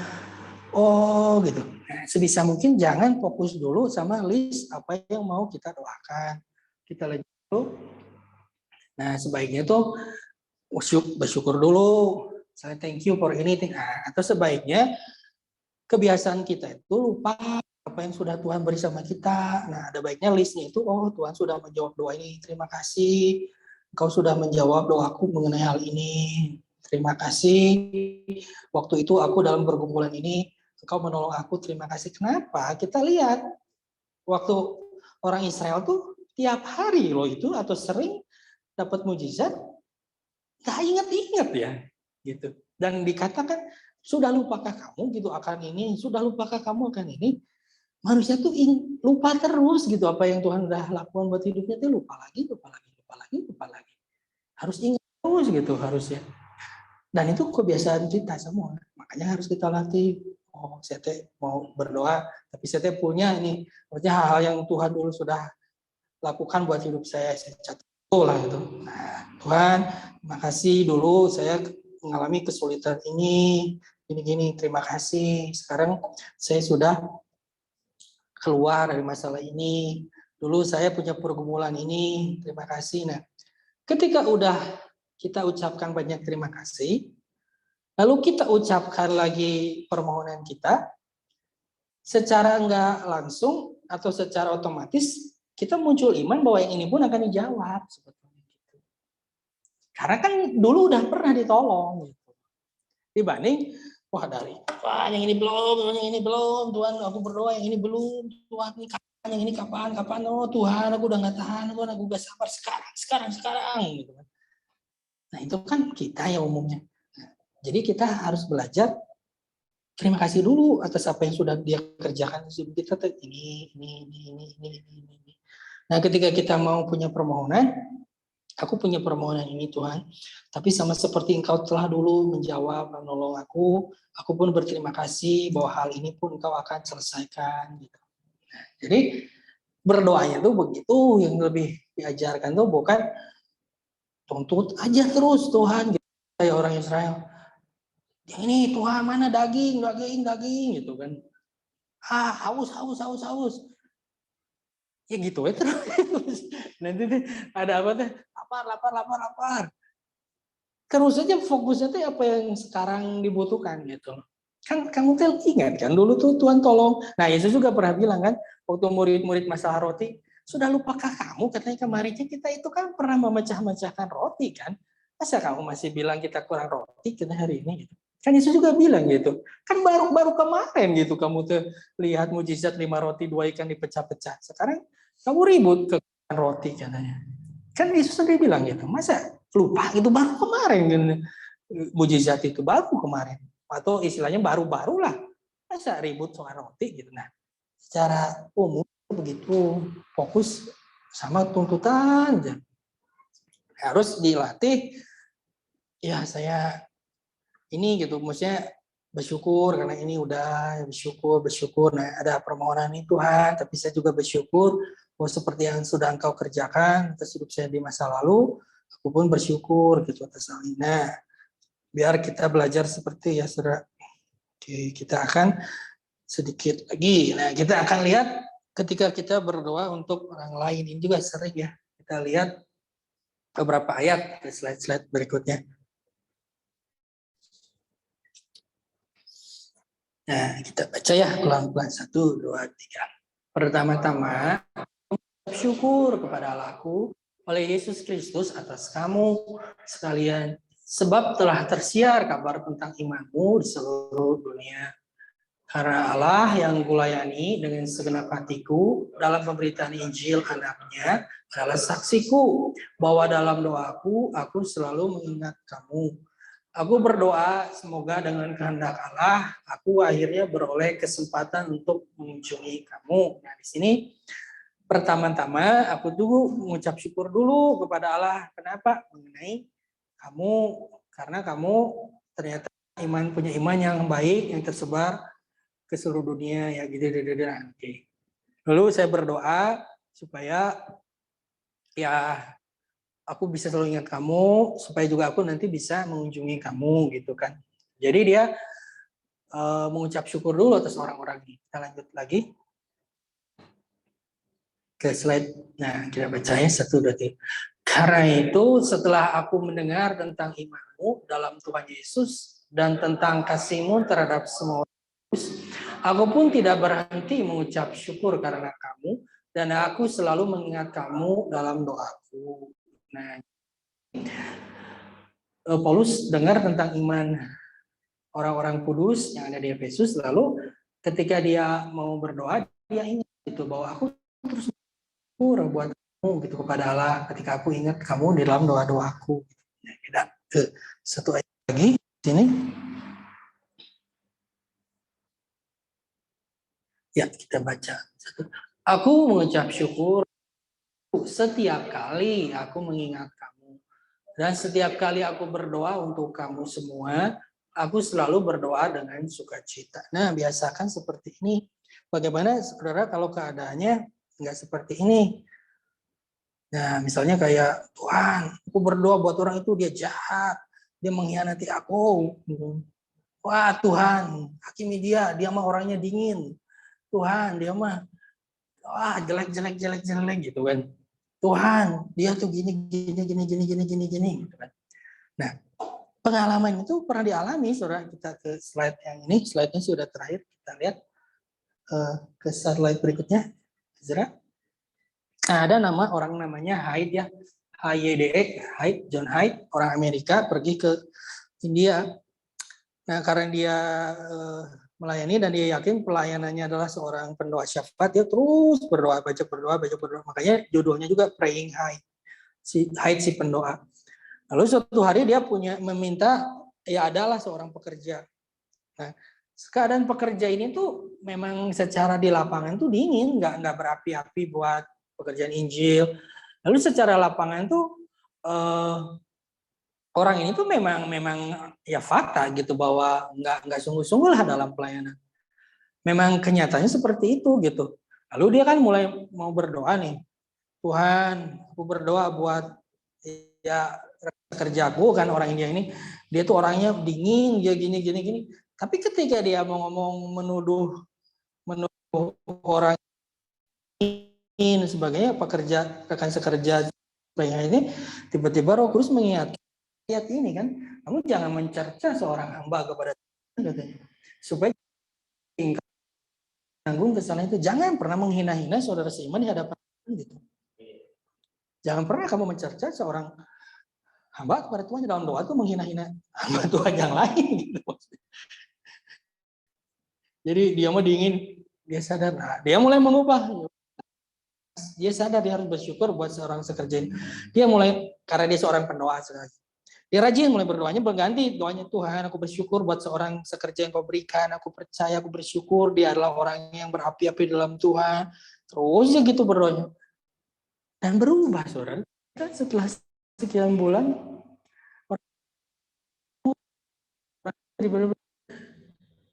Oh gitu. Nah, sebisa mungkin jangan fokus dulu sama list apa yang mau kita doakan. Kita lanjut dulu. Nah, sebaiknya tuh bersyukur dulu. Saya thank you for anything. Nah, atau sebaiknya kebiasaan kita itu lupa apa yang sudah Tuhan beri sama kita. Nah, ada baiknya listnya itu, oh Tuhan sudah menjawab doa ini. Terima kasih. Engkau sudah menjawab doaku mengenai hal ini. Terima kasih. Waktu itu aku dalam pergumulan ini, Engkau menolong aku, terima kasih. Kenapa? Kita lihat waktu orang Israel tuh tiap hari loh itu atau sering dapat mujizat, nggak ingat-ingat ya, gitu. Dan dikatakan sudah lupakah kamu gitu akan ini, sudah lupakah kamu akan ini. Manusia tuh lupa terus gitu apa yang Tuhan udah lakukan buat hidupnya, tuh lupa lagi. Harus ingat terus gitu harusnya. Dan itu kebiasaan kita semua. Makanya harus kita latih. Oh, saya mau berdoa, tapi saya punya ini, maksudnya hal-hal yang Tuhan dulu sudah lakukan buat hidup saya catat lah gitu. Nah, Tuhan, terima kasih dulu saya mengalami kesulitan ini, gini, terima kasih. Sekarang saya sudah keluar dari masalah ini. Dulu saya punya pergumulan ini, terima kasih. Nah, ketika udah kita ucapkan banyak terima kasih, lalu kita ucapkan lagi permohonan kita, secara enggak langsung atau secara otomatis kita muncul iman bahwa yang ini pun akan dijawab sebetulnya gitu. Karena kan dulu udah pernah ditolong gitu. Dibanding yang ini belum, Tuhan aku berdoa yang ini belum, Tuhan ini kapan, yang ini kapan, oh Tuhan aku udah nggak tahan, Tuhan aku udah sabar sekarang gitu kan. Nah itu kan kita ya umumnya. Jadi kita harus belajar terima kasih dulu atas apa yang sudah dia kerjakan di kita ini. Nah, ketika kita mau punya permohonan, aku punya permohonan ini Tuhan, tapi sama seperti Engkau telah dulu menjawab, menolong aku pun berterima kasih bahwa hal ini pun Engkau akan selesaikan gitu. Nah, jadi berdoanya tuh begitu, yang lebih diajarkan tuh bukan tuntut aja terus Tuhan gitu, kayak orang Israel. Yang ini Tuhan mana daging gitu kan. Haus. Ya gitu ya terus. Nanti ada apa teh? Lapar. Terus aja fokusnya tuh apa yang sekarang dibutuhkan gitu. Kan kamu tuh ingat kan dulu tuh Tuhan tolong. Nah Yesus juga pernah bilang kan waktu murid-murid masalah roti, sudah lupakah kamu katanya kemarinnya kita itu kan pernah memecah-mecahkan roti kan. Masa kamu masih bilang kita kurang roti kita hari ini gitu. Kan Yesus juga bilang gitu. Kan baru kemarin gitu kamu tuh lihat mujizat 5 roti 2 ikan dipecah-pecah. Sekarang kamu ribut ke roti katanya. Kan Yesus sendiri bilang gitu. Masa lupa gitu baru kemarin kan mujizat itu baru kemarin atau istilahnya baru-baru lah, masa ribut soal roti gitu. Nah secara umum begitu fokus sama tuntutan aja. Harus dilatih ya saya ini gitu, maksudnya bersyukur karena ini udah bersyukur. Nah ada permohonan ini Tuhan, tapi saya juga bersyukur bahwa seperti yang sudah Engkau kerjakan atas hidup saya di masa lalu, aku pun bersyukur gitu atas hal ini. Nah, biar kita belajar seperti ya saudara. Oke, kita akan sedikit lagi. Nah, kita akan lihat ketika kita berdoa untuk orang lain. Ini juga sering ya. Kita lihat beberapa ayat di slide-slide berikutnya. Nah, kita baca ya pelan-pelan. 1, 2, 3. Pertama-tama, bersyukur kepada Allahku oleh Yesus Kristus atas kamu sekalian, sebab telah tersiar kabar tentang imanmu di seluruh dunia. Karena Allah yang kulayani dengan segenap hatiku dalam pemberitaan Injil anaknya adalah saksiku bahwa dalam doaku aku selalu mengingat kamu. Aku berdoa semoga dengan kehendak Allah aku akhirnya beroleh kesempatan untuk mengunjungi kamu. Nah di sini pertama-tama aku dulu mengucap syukur dulu kepada Allah. Kenapa? Mengenai kamu, karena kamu ternyata punya iman yang baik yang tersebar ke seluruh dunia ya gitu. Oke. Lalu saya berdoa supaya ya aku bisa selalu ingat kamu, supaya juga aku nanti bisa mengunjungi kamu gitu kan. Jadi dia mengucap syukur dulu atas orang-orang ini. Kita lanjut lagi ke slide. Nah kita baca ya 1, 2, 3. Karena itu setelah aku mendengar tentang imanmu dalam Tuhan Yesus dan tentang kasihmu terhadap semua aku pun tidak berhenti mengucap syukur karena kamu, dan aku selalu mengingat kamu dalam doaku. Nah, Paulus dengar tentang iman orang-orang kudus yang ada di Efesus, lalu ketika dia mau berdoa, dia ingat itu bahwa aku terus bersyukur buat kamu gitu kepada Allah ketika aku ingat kamu di dalam doa-doaku. Nah, kita ke 1 ayat lagi sini. Ya, kita baca. Aku mengucap syukur setiap kali aku mengingat kamu. Dan setiap kali aku berdoa untuk kamu semua, aku selalu berdoa dengan sukacita. Nah, biasakan seperti ini. Bagaimana saudara kalau keadaannya nggak seperti ini? Nah, misalnya kayak, Tuhan, aku berdoa buat orang itu dia jahat, dia mengkhianati aku. Wah, Tuhan, hakimi dia mah orangnya dingin. Tuhan, dia mah jelek gitu kan. Tuhan, dia tuh gini gitu kan. Nah, pengalaman itu pernah dialami, saudara. Kita ke slide yang ini, slide-nya sudah terakhir. Kita lihat ke slide berikutnya, saudara. Nah, ada orang namanya Hyde ya, Hyde, John Hyde, orang Amerika pergi ke India. Nah, karena dia melayani dan dia yakin pelayanannya adalah seorang pendoa syafaat, dia terus berdoa, baca berdoa. Makanya judulnya juga Praying Hyde, si pendoa. Lalu suatu hari dia meminta, ya adalah seorang pekerja. Nah, keadaan pekerja ini tuh memang secara di lapangan tuh dingin, nggak berapi-api buat pekerjaan Injil. Lalu secara lapangan tuh orang ini tuh memang ya fakta gitu bahwa nggak sungguh-sungguh lah dalam pelayanan. Memang kenyataannya seperti itu gitu. Lalu dia kan mulai mau berdoa nih, Tuhan, aku berdoa buat ya kerjaku kan orang India ini, dia tuh orangnya dingin, dia gini. Tapi ketika dia mau ngomong menuduh orang dan sebagainya, pekerja, rekan sekerja ini, tiba-tiba Roh Kudus mengingatkan ayat ini kan, kamu jangan mencerca seorang hamba kepada Tuhan, katanya, supaya tanggung kesalahan itu. Jangan pernah menghina-hina saudara seiman di hadapan Tuhan gitu. Jangan pernah kamu mencerca seorang hamba kepada Tuhan dalam doa itu menghina-hina hamba Tuhan yang lain gitu. Jadi dia mau dingin, dia sadar, nah, dia mulai mengubah. Dia sadar dia harus bersyukur buat seorang sekerja ini. Dia mulai, karena dia seorang pendoa, dia rajin mulai berdoanya, berganti doanya, Tuhan aku bersyukur buat seorang sekerja yang kau berikan, aku percaya, aku bersyukur dia adalah orang yang berapi-api dalam Tuhan. Terus ya gitu berdoanya. Dan berubah saudara. Setelah sekian bulan,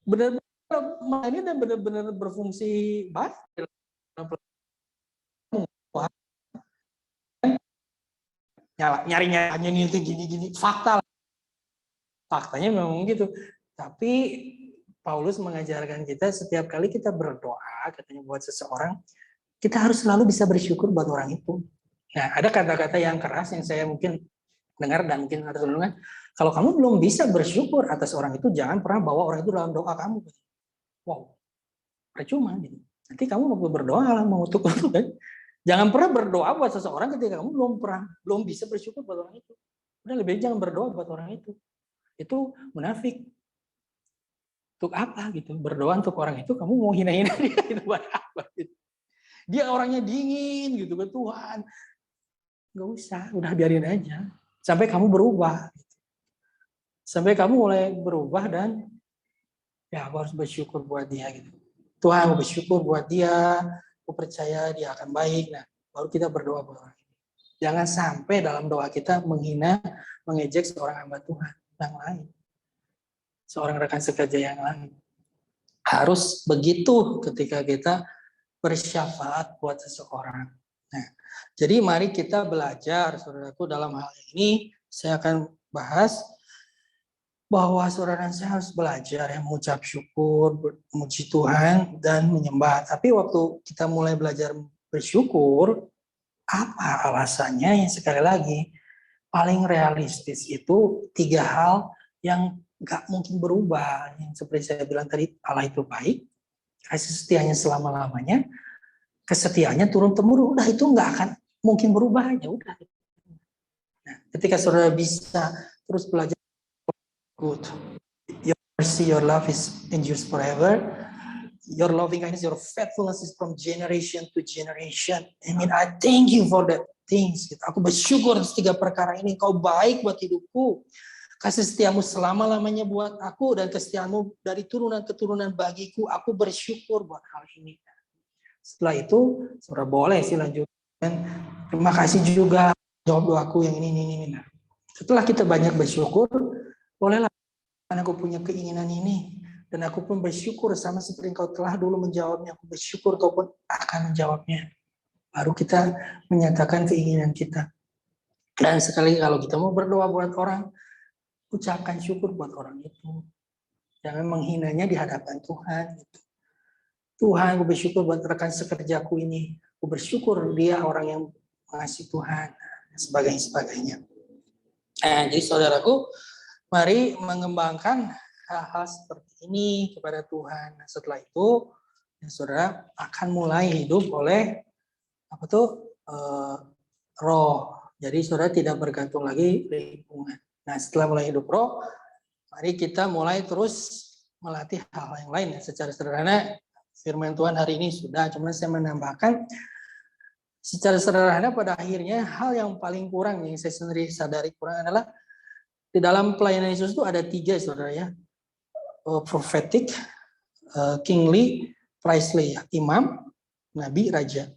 benar-benar ini dan benar-benar berfungsi baik. Nyari-nyarinya ini gini-gini, faktanya memang gitu. Tapi Paulus mengajarkan kita setiap kali kita berdoa, katanya buat seseorang, kita harus selalu bisa bersyukur buat orang itu. Nah, ada kata-kata yang keras yang saya mungkin dengar dan mungkin harus renungan. Kalau kamu belum bisa bersyukur atas orang itu, jangan pernah bawa orang itu dalam doa kamu. Wow, percuma. Nanti kamu mau berdoa mengutuk kan. Jangan pernah berdoa buat seseorang ketika kamu belum bisa bersyukur buat orang itu. Udah lebih jangan berdoa buat orang itu. Itu munafik. Untuk apa gitu? Berdoa untuk orang itu kamu mau hina-hina dia itu buat apa gitu. Dia orangnya dingin gitu ke Tuhan. Enggak usah, udah biarin aja. Sampai kamu berubah. Sampai kamu mulai berubah dan ya aku harus bersyukur buat dia gitu. Tuhan, aku bersyukur buat dia. Aku percaya dia akan baik. Nah, baru kita berdoa buat orang ini. Jangan sampai dalam doa kita menghina, mengejek seorang hamba Tuhan yang lain. Seorang rekan sekerja yang lain. Harus begitu ketika kita bersyafaat buat seseorang. Nah, jadi mari kita belajar, saudaraku, dalam hal ini saya akan bahas bahwa saudara saya harus belajar ya, mengucap syukur, memuji Tuhan, dan menyembah. Tapi waktu kita mulai belajar bersyukur, apa alasannya? Yang sekali lagi, paling realistis itu 3 hal yang gak mungkin berubah. Yang seperti saya bilang tadi, Allah itu baik, kasih setianya selama-lamanya, kesetiaannya turun-temurun, udah itu gak akan mungkin berubah aja, udah. Nah, ketika saudara bisa terus belajar good, your mercy, your love is endures forever. Your loving kindness, your faithfulness is from generation to generation. I mean, I thank you for that things. Aku bersyukur atas 3 perkara ini. Kau baik buat hidupku. Kasih setiamu selama-lamanya buat aku dan kesetiamu dari turunan ke turunan bagiku. Aku bersyukur buat hal ini. Setelah itu, saudara boleh sih lanjutkan. Terima kasih juga jawab doaku yang ini. Setelah kita banyak bersyukur, bolehlah aku punya keinginan ini dan aku pun bersyukur sama seperti engkau telah dulu menjawabnya. Aku bersyukur kau pun akan menjawabnya. Baru kita menyatakan keinginan kita. Dan sekali kalau kita mau berdoa buat orang, ucapkan syukur buat orang itu. Jangan menghinanya di hadapan Tuhan. Tuhan, aku bersyukur buat rekan sekerjaku ini. Aku bersyukur dia orang yang mengasihi Tuhan, sebagainya. Jadi saudaraku, mari mengembangkan hal-hal seperti ini kepada Tuhan. Setelah itu, saudara akan mulai hidup oleh roh. Jadi saudara tidak bergantung lagi lingkungan. Nah, setelah mulai hidup roh, mari kita mulai terus melatih hal yang lain. Secara sederhana, firman Tuhan hari ini sudah, cuma saya menambahkan secara sederhana pada akhirnya hal yang paling kurang yang saya sendiri sadari kurang adalah di dalam pelayanan Yesus itu ada 3 saudara ya, prophetic, kingly, priestly, imam, nabi, raja.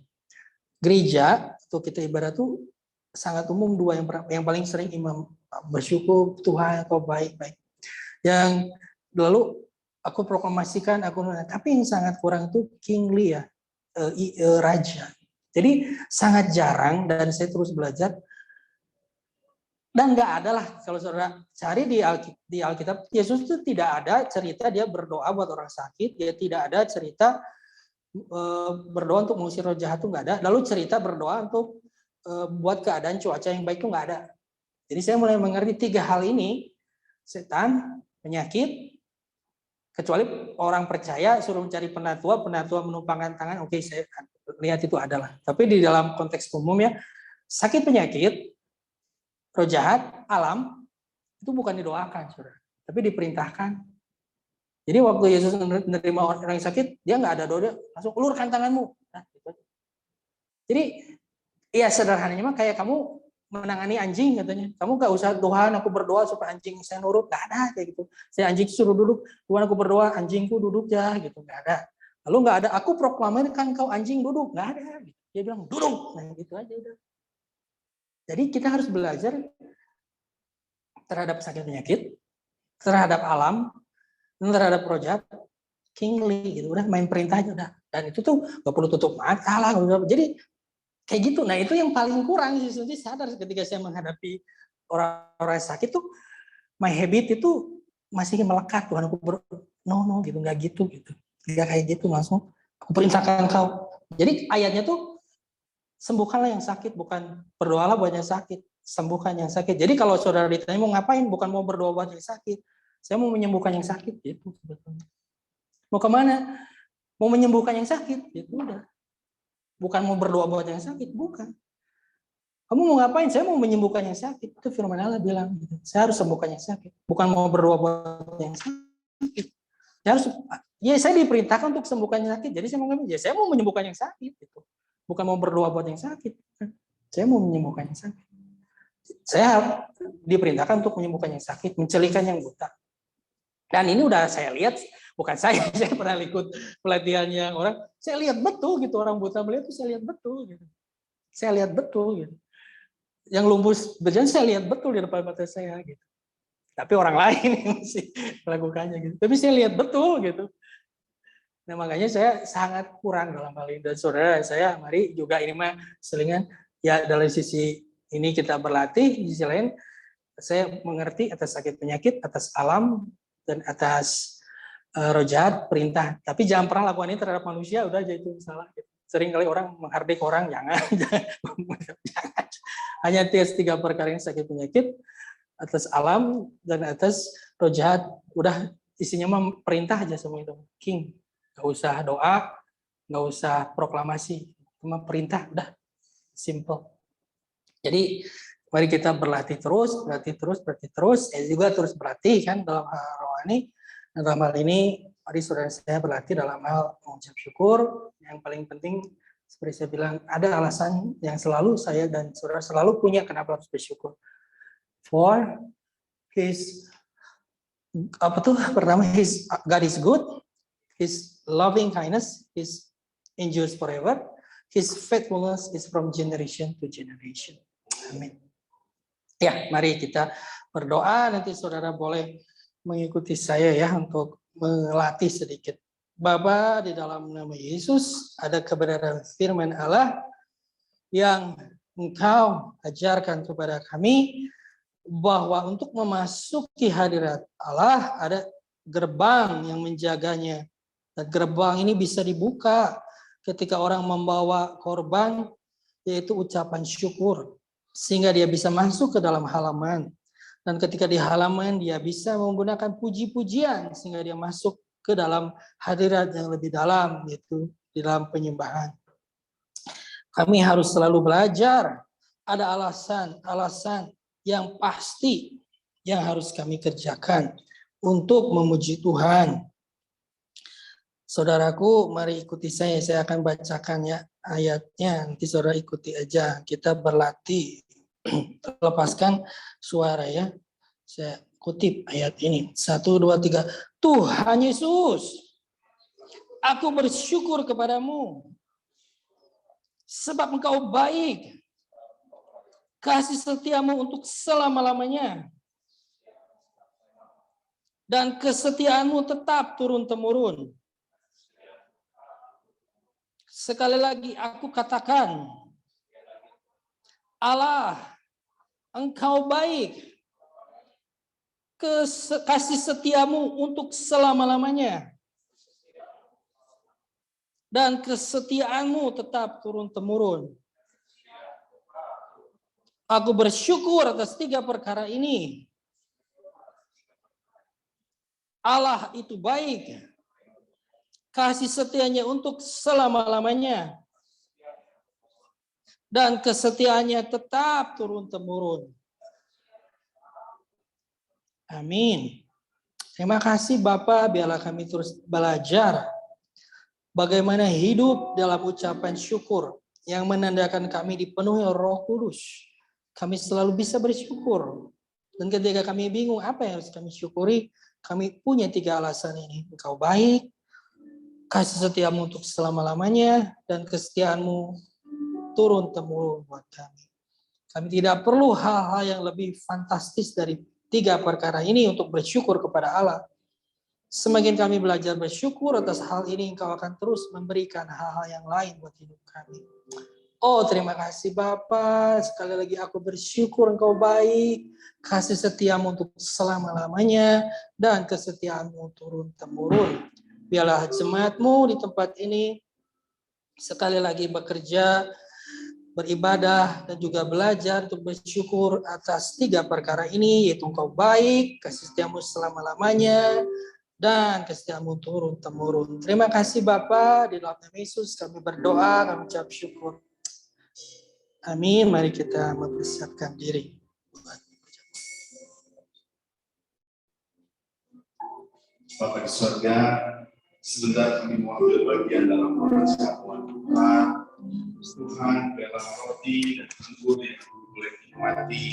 Gereja atau kita ibarat itu sangat umum 2 yang paling sering imam bersyukur Tuhan kau baik. Yang lalu aku proklamasikan tapi yang sangat kurang itu kingly ya, raja. Jadi sangat jarang dan saya terus belajar. Dan nggak ada lah kalau saudara cari di Alkitab, Yesus itu tidak ada cerita dia berdoa buat orang sakit, dia tidak ada cerita berdoa untuk mengusir roh jahat tuh nggak ada. Lalu cerita berdoa untuk buat keadaan cuaca yang baik tuh nggak ada. Jadi saya mulai mengerti 3 hal ini, setan, penyakit, kecuali orang percaya suruh mencari penatua menumpangkan tangan, oke, saya lihat itu adalah. Tapi di dalam konteks umum ya, sakit penyakit, roh jahat, alam, itu bukan didoakan, saudara, tapi diperintahkan. Jadi waktu Yesus menerima orang yang sakit, dia nggak ada doa, langsung ulurkan tanganmu. Nah, gitu. Jadi ya sederhananya mah kayak kamu menangani anjing katanya. Kamu nggak usah, Tuhan aku berdoa supaya anjing saya nurut, nggak ada kayak gitu. Saya anjing suruh duduk, Tuhan aku berdoa anjingku duduk ya gitu, nggak ada. Lalu nggak ada, aku proklamirkan kau anjing duduk, nggak ada. Dia bilang duduk, nah gitu aja udah. Jadi kita harus belajar terhadap sakit penyakit, terhadap alam, terhadap roh jahat, kingly gitu, udah main perintah aja udah. Dan itu tuh nggak perlu tutup mata lah. Jadi kayak gitu. Nah itu yang paling kurang sih, saya sadar ketika saya menghadapi orang-orang sakit tuh, my habit itu masih melekat, Tuhan aku no gitu, nggak gitu, nggak kayak gitu, langsung aku perintahkan kau. Jadi ayatnya tuh sembuhkanlah yang sakit, bukan berdoalah buat yang sakit, sembuhkan yang sakit. Jadi kalau saudara ditanya mau ngapain, bukan mau berdoa buat yang sakit, saya mau menyembuhkan yang sakit gitu sebetulnya. Mau kemana? Mau menyembuhkan yang sakit, gitu udah. Bukan mau berdoa buat yang sakit, bukan. Kamu mau ngapain? Saya mau menyembuhkan yang sakit. Itu firman Allah bilang, gitu. Saya harus sembuhkan yang sakit. Bukan mau berdoa buat yang sakit. Saya diperintahkan untuk sembuhkan yang sakit. Jadi saya mau ngapain? Ya saya mau menyembuhkan yang sakit. Gitu. Bukan mau berdoa buat yang sakit. Saya mau menyembuhkan yang sakit. Saya diperintahkan untuk menyembuhkan yang sakit, mencelikan yang buta. Dan ini udah saya lihat, bukan saya pernah ikut pelatihannya orang, saya lihat betul gitu, orang buta melihat itu saya lihat betul gitu. Saya lihat betul gitu. Yang lumpuh berjalan saya lihat betul di depan mata saya gitu. Tapi orang lain yang mesti melakukannya gitu. Tapi saya lihat betul gitu. Nah makanya saya sangat kurang dalam hal ini. Dan saudara saya, mari juga ini mah selingan, ya dari sisi ini kita berlatih, di sisi lain saya mengerti atas sakit penyakit, atas alam, dan atas roh jahat, perintah. Tapi jangan pernah lakukan ini terhadap manusia, udah aja itu salah. Sering kali orang menghardik orang, jangan. Hanya atas 3 perkara yang sakit penyakit, atas alam, dan atas roh jahat. Udah isinya mah perintah aja semua itu. King. Nggak usah doa, nggak usah proklamasi. Cuma perintah, udah. Simple. Jadi mari kita berlatih terus. Saya juga terus berlatih kan dalam hal rohani. Dalam hal ini, mari saudara saya berlatih dalam hal mengucap syukur. Yang paling penting, seperti saya bilang, ada alasan yang selalu saya dan saudara selalu punya kenapa harus bersyukur. For His, God is good, His loving kindness, His endures forever, His faithfulness is from generation to generation. Amin. Ya, mari kita berdoa. Nanti saudara boleh mengikuti saya ya untuk melatih sedikit. Bapa, di dalam nama Yesus ada kebenaran firman Allah yang Engkau ajarkan kepada kami, bahwa untuk memasuki hadirat Allah ada gerbang yang menjaganya. Dan gerbang ini bisa dibuka ketika orang membawa korban, yaitu ucapan syukur, sehingga dia bisa masuk ke dalam halaman. Dan ketika di halaman dia bisa menggunakan puji-pujian sehingga dia masuk ke dalam hadirat yang lebih dalam, yaitu di dalam penyembahan. Kami harus selalu belajar, ada alasan yang pasti yang harus kami kerjakan untuk memuji Tuhan. Saudaraku, mari ikuti saya akan bacakan ya ayatnya, nanti saudara ikuti aja, kita berlatih. Lepaskan suara ya. Saya kutip ayat ini. 1, 2, 3. Tuhan Yesus, aku bersyukur kepadamu sebab Engkau baik. Kasih setiamu untuk selama-lamanya. Dan kesetiaanmu tetap turun-temurun. Sekali lagi aku katakan, Allah, Engkau baik. Kasih setiamu untuk selama-lamanya. dan kesetiaan-Mu tetap turun-temurun. Aku bersyukur atas 3 perkara ini. Allah itu baik, kasih setianya untuk selama-lamanya, dan kesetiaannya tetap turun-temurun. Amin. Terima kasih Bapa, biarlah kami terus belajar bagaimana hidup dalam ucapan syukur yang menandakan kami dipenuhi Roh Kudus. Kami selalu bisa bersyukur. Dan ketika kami bingung apa yang harus kami syukuri, kami punya 3 alasan ini. Engkau baik, kasih setiamu untuk selama-lamanya, dan kesetiaanmu turun-temurun buat kami. Kami tidak perlu hal-hal yang lebih fantastis dari 3 perkara ini untuk bersyukur kepada Allah. Semakin kami belajar bersyukur atas hal ini, Engkau akan terus memberikan hal-hal yang lain buat hidup kami. Oh, terima kasih Bapa. Sekali lagi aku bersyukur Engkau baik, kasih setiamu untuk selama-lamanya, dan kesetiaanmu turun-temurun. Biarlah jemaat-Mu di tempat ini sekali lagi bekerja, beribadah, dan juga belajar untuk bersyukur atas 3 perkara ini, yaitu Engkau baik, kasih setiamu selama-lamanya, dan kesetiaanmu turun-temurun. Terima kasih Bapa, di dalam nama Yesus kami berdoa, kami ucap syukur. Amin. Mari kita mempersiapkan diri. Bapa di surga, sebentar kami mau ambil bagian dalam perjamuan Tuhan. Tuhan, berilah roti dan anggur yang boleh dinikmati,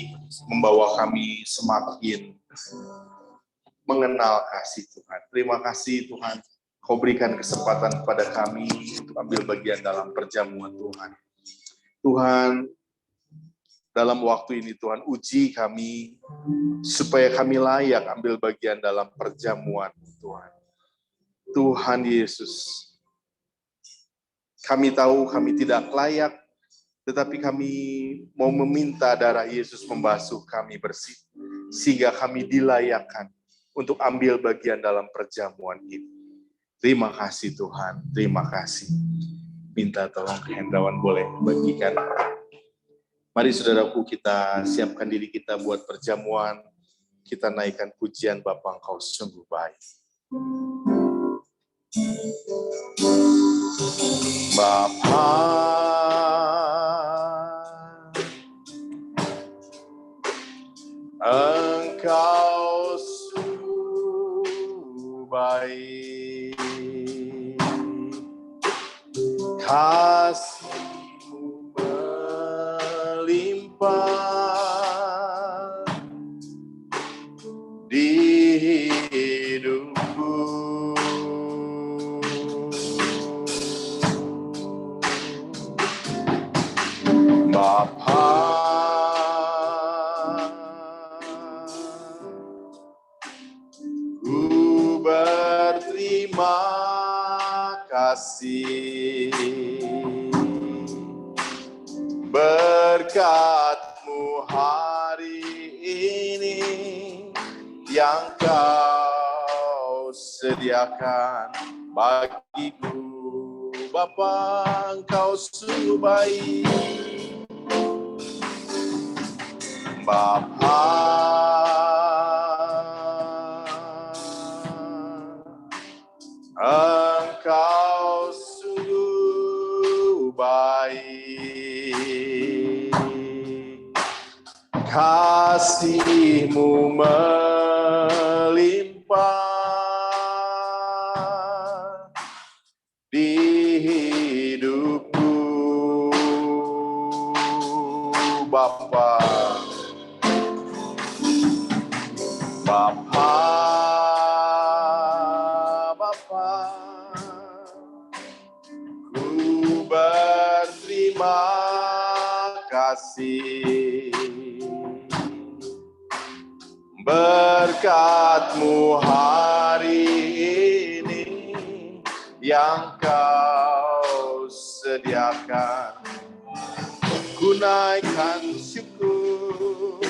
membawa kami semakin mengenal kasih Tuhan. Terima kasih Tuhan, Kau berikan kesempatan kepada kami untuk ambil bagian dalam perjamuan Tuhan. Tuhan, dalam waktu ini Tuhan, uji kami supaya kami layak ambil bagian dalam perjamuan Tuhan. Tuhan Yesus, kami tahu kami tidak layak, tetapi kami mau meminta darah Yesus membasuh kami bersih, sehingga kami dilayakkan untuk ambil bagian dalam perjamuan ini. Terima kasih Tuhan, terima kasih. Minta tolong Hendrawan boleh bagikan. Mari saudaraku, kita siapkan diri kita buat perjamuan. Kita naikkan pujian Bapa Engkau sungguh baik. Bapa, Engkau sungguh baik. Kasih-Mu melimpah di hidupku. Bapa, ku berterima kasih berkat-Mu hari ini yang Kau sediakan bagiku. Bapa, Engkau sungguh baik. Bapa, Engkau sungguh baik. Kasih-Mu melimpah di hidupku. Bapa, Bapa, Bapa, ku berterima kasih berkat-Mu hari ini yang Kau sediakan. Ku naikkan syukur,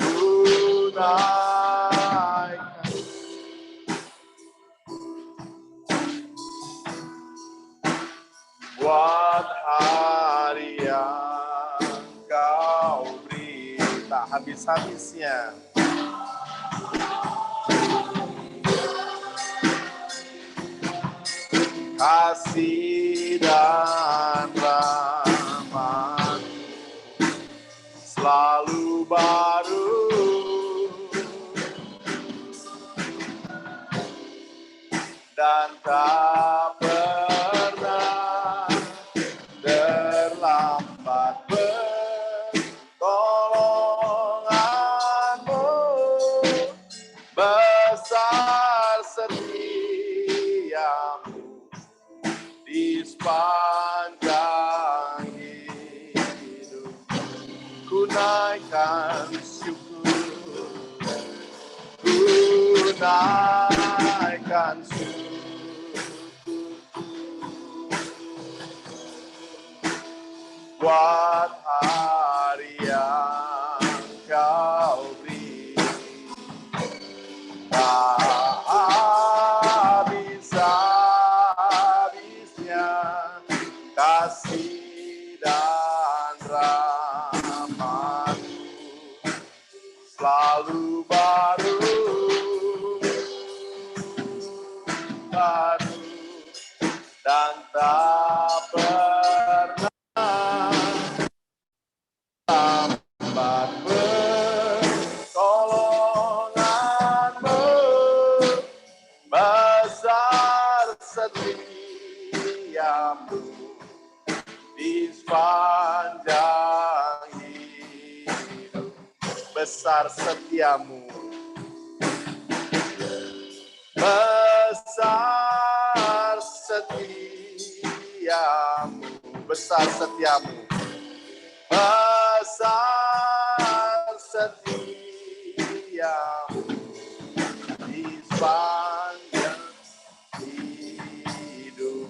ku naikkan buat hari yang Kau beri, tak habis-habisnya. Kasih dan rahmat selalu baru, dan tak pernah terlambat pertolonganmu, besar setiamu di sepanjang hidup. Ku naikkan syukur, ku naikkan syukur buat hari yang Kau beri. Tak habis-habisnya kasih dan rahmat selalu baru, baru, dan tak pernah lambat pertolonganmu, besar setiamu di sepanjang hidup. Besar setiamu, besar setiamu, besar setiamu, besar setiamu di sepanjang hidup.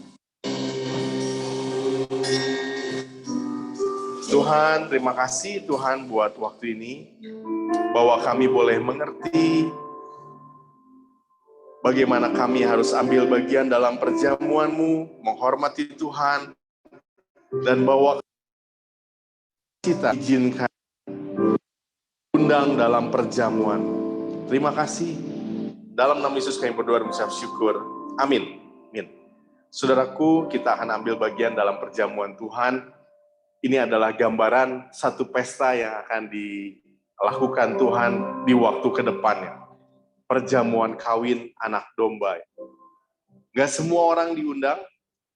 Tuhan, terima kasih Tuhan buat waktu ini, bahwa kami boleh mengerti bagaimana kami harus ambil bagian dalam perjamuan-Mu, menghormati Tuhan, dan bahwa kita izinkan undang dalam perjamuan. Terima kasih. Dalam nama Yesus kami berdoa dan mengucap syukur. Amin. Amin. Saudaraku, kita akan ambil bagian dalam perjamuan Tuhan. Ini adalah gambaran satu pesta yang akan dilakukan Tuhan di waktu ke depannya. Perjamuan kawin anak domba. Gak semua orang diundang,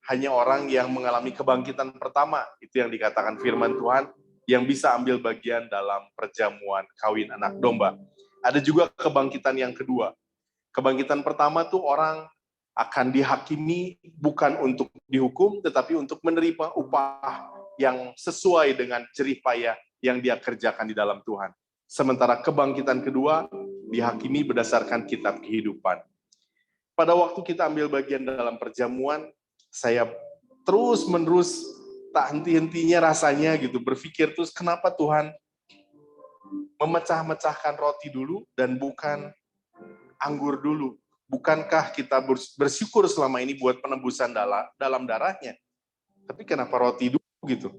hanya orang yang mengalami kebangkitan pertama, itu yang dikatakan firman Tuhan, yang bisa ambil bagian dalam perjamuan kawin anak domba. Ada juga kebangkitan yang kedua. Kebangkitan pertama tuh orang akan dihakimi bukan untuk dihukum, tetapi untuk menerima upah yang sesuai dengan jerih payah yang dia kerjakan di dalam Tuhan. Sementara kebangkitan kedua dihakimi berdasarkan kitab kehidupan. Pada waktu kita ambil bagian dalam perjamuan, saya terus-menerus tak henti-hentinya rasanya gitu berpikir terus, kenapa Tuhan memecah-mecahkan roti dulu dan bukan anggur dulu? Bukankah kita bersyukur selama ini buat penebusan dalam darahnya? Tapi kenapa roti dulu gitu?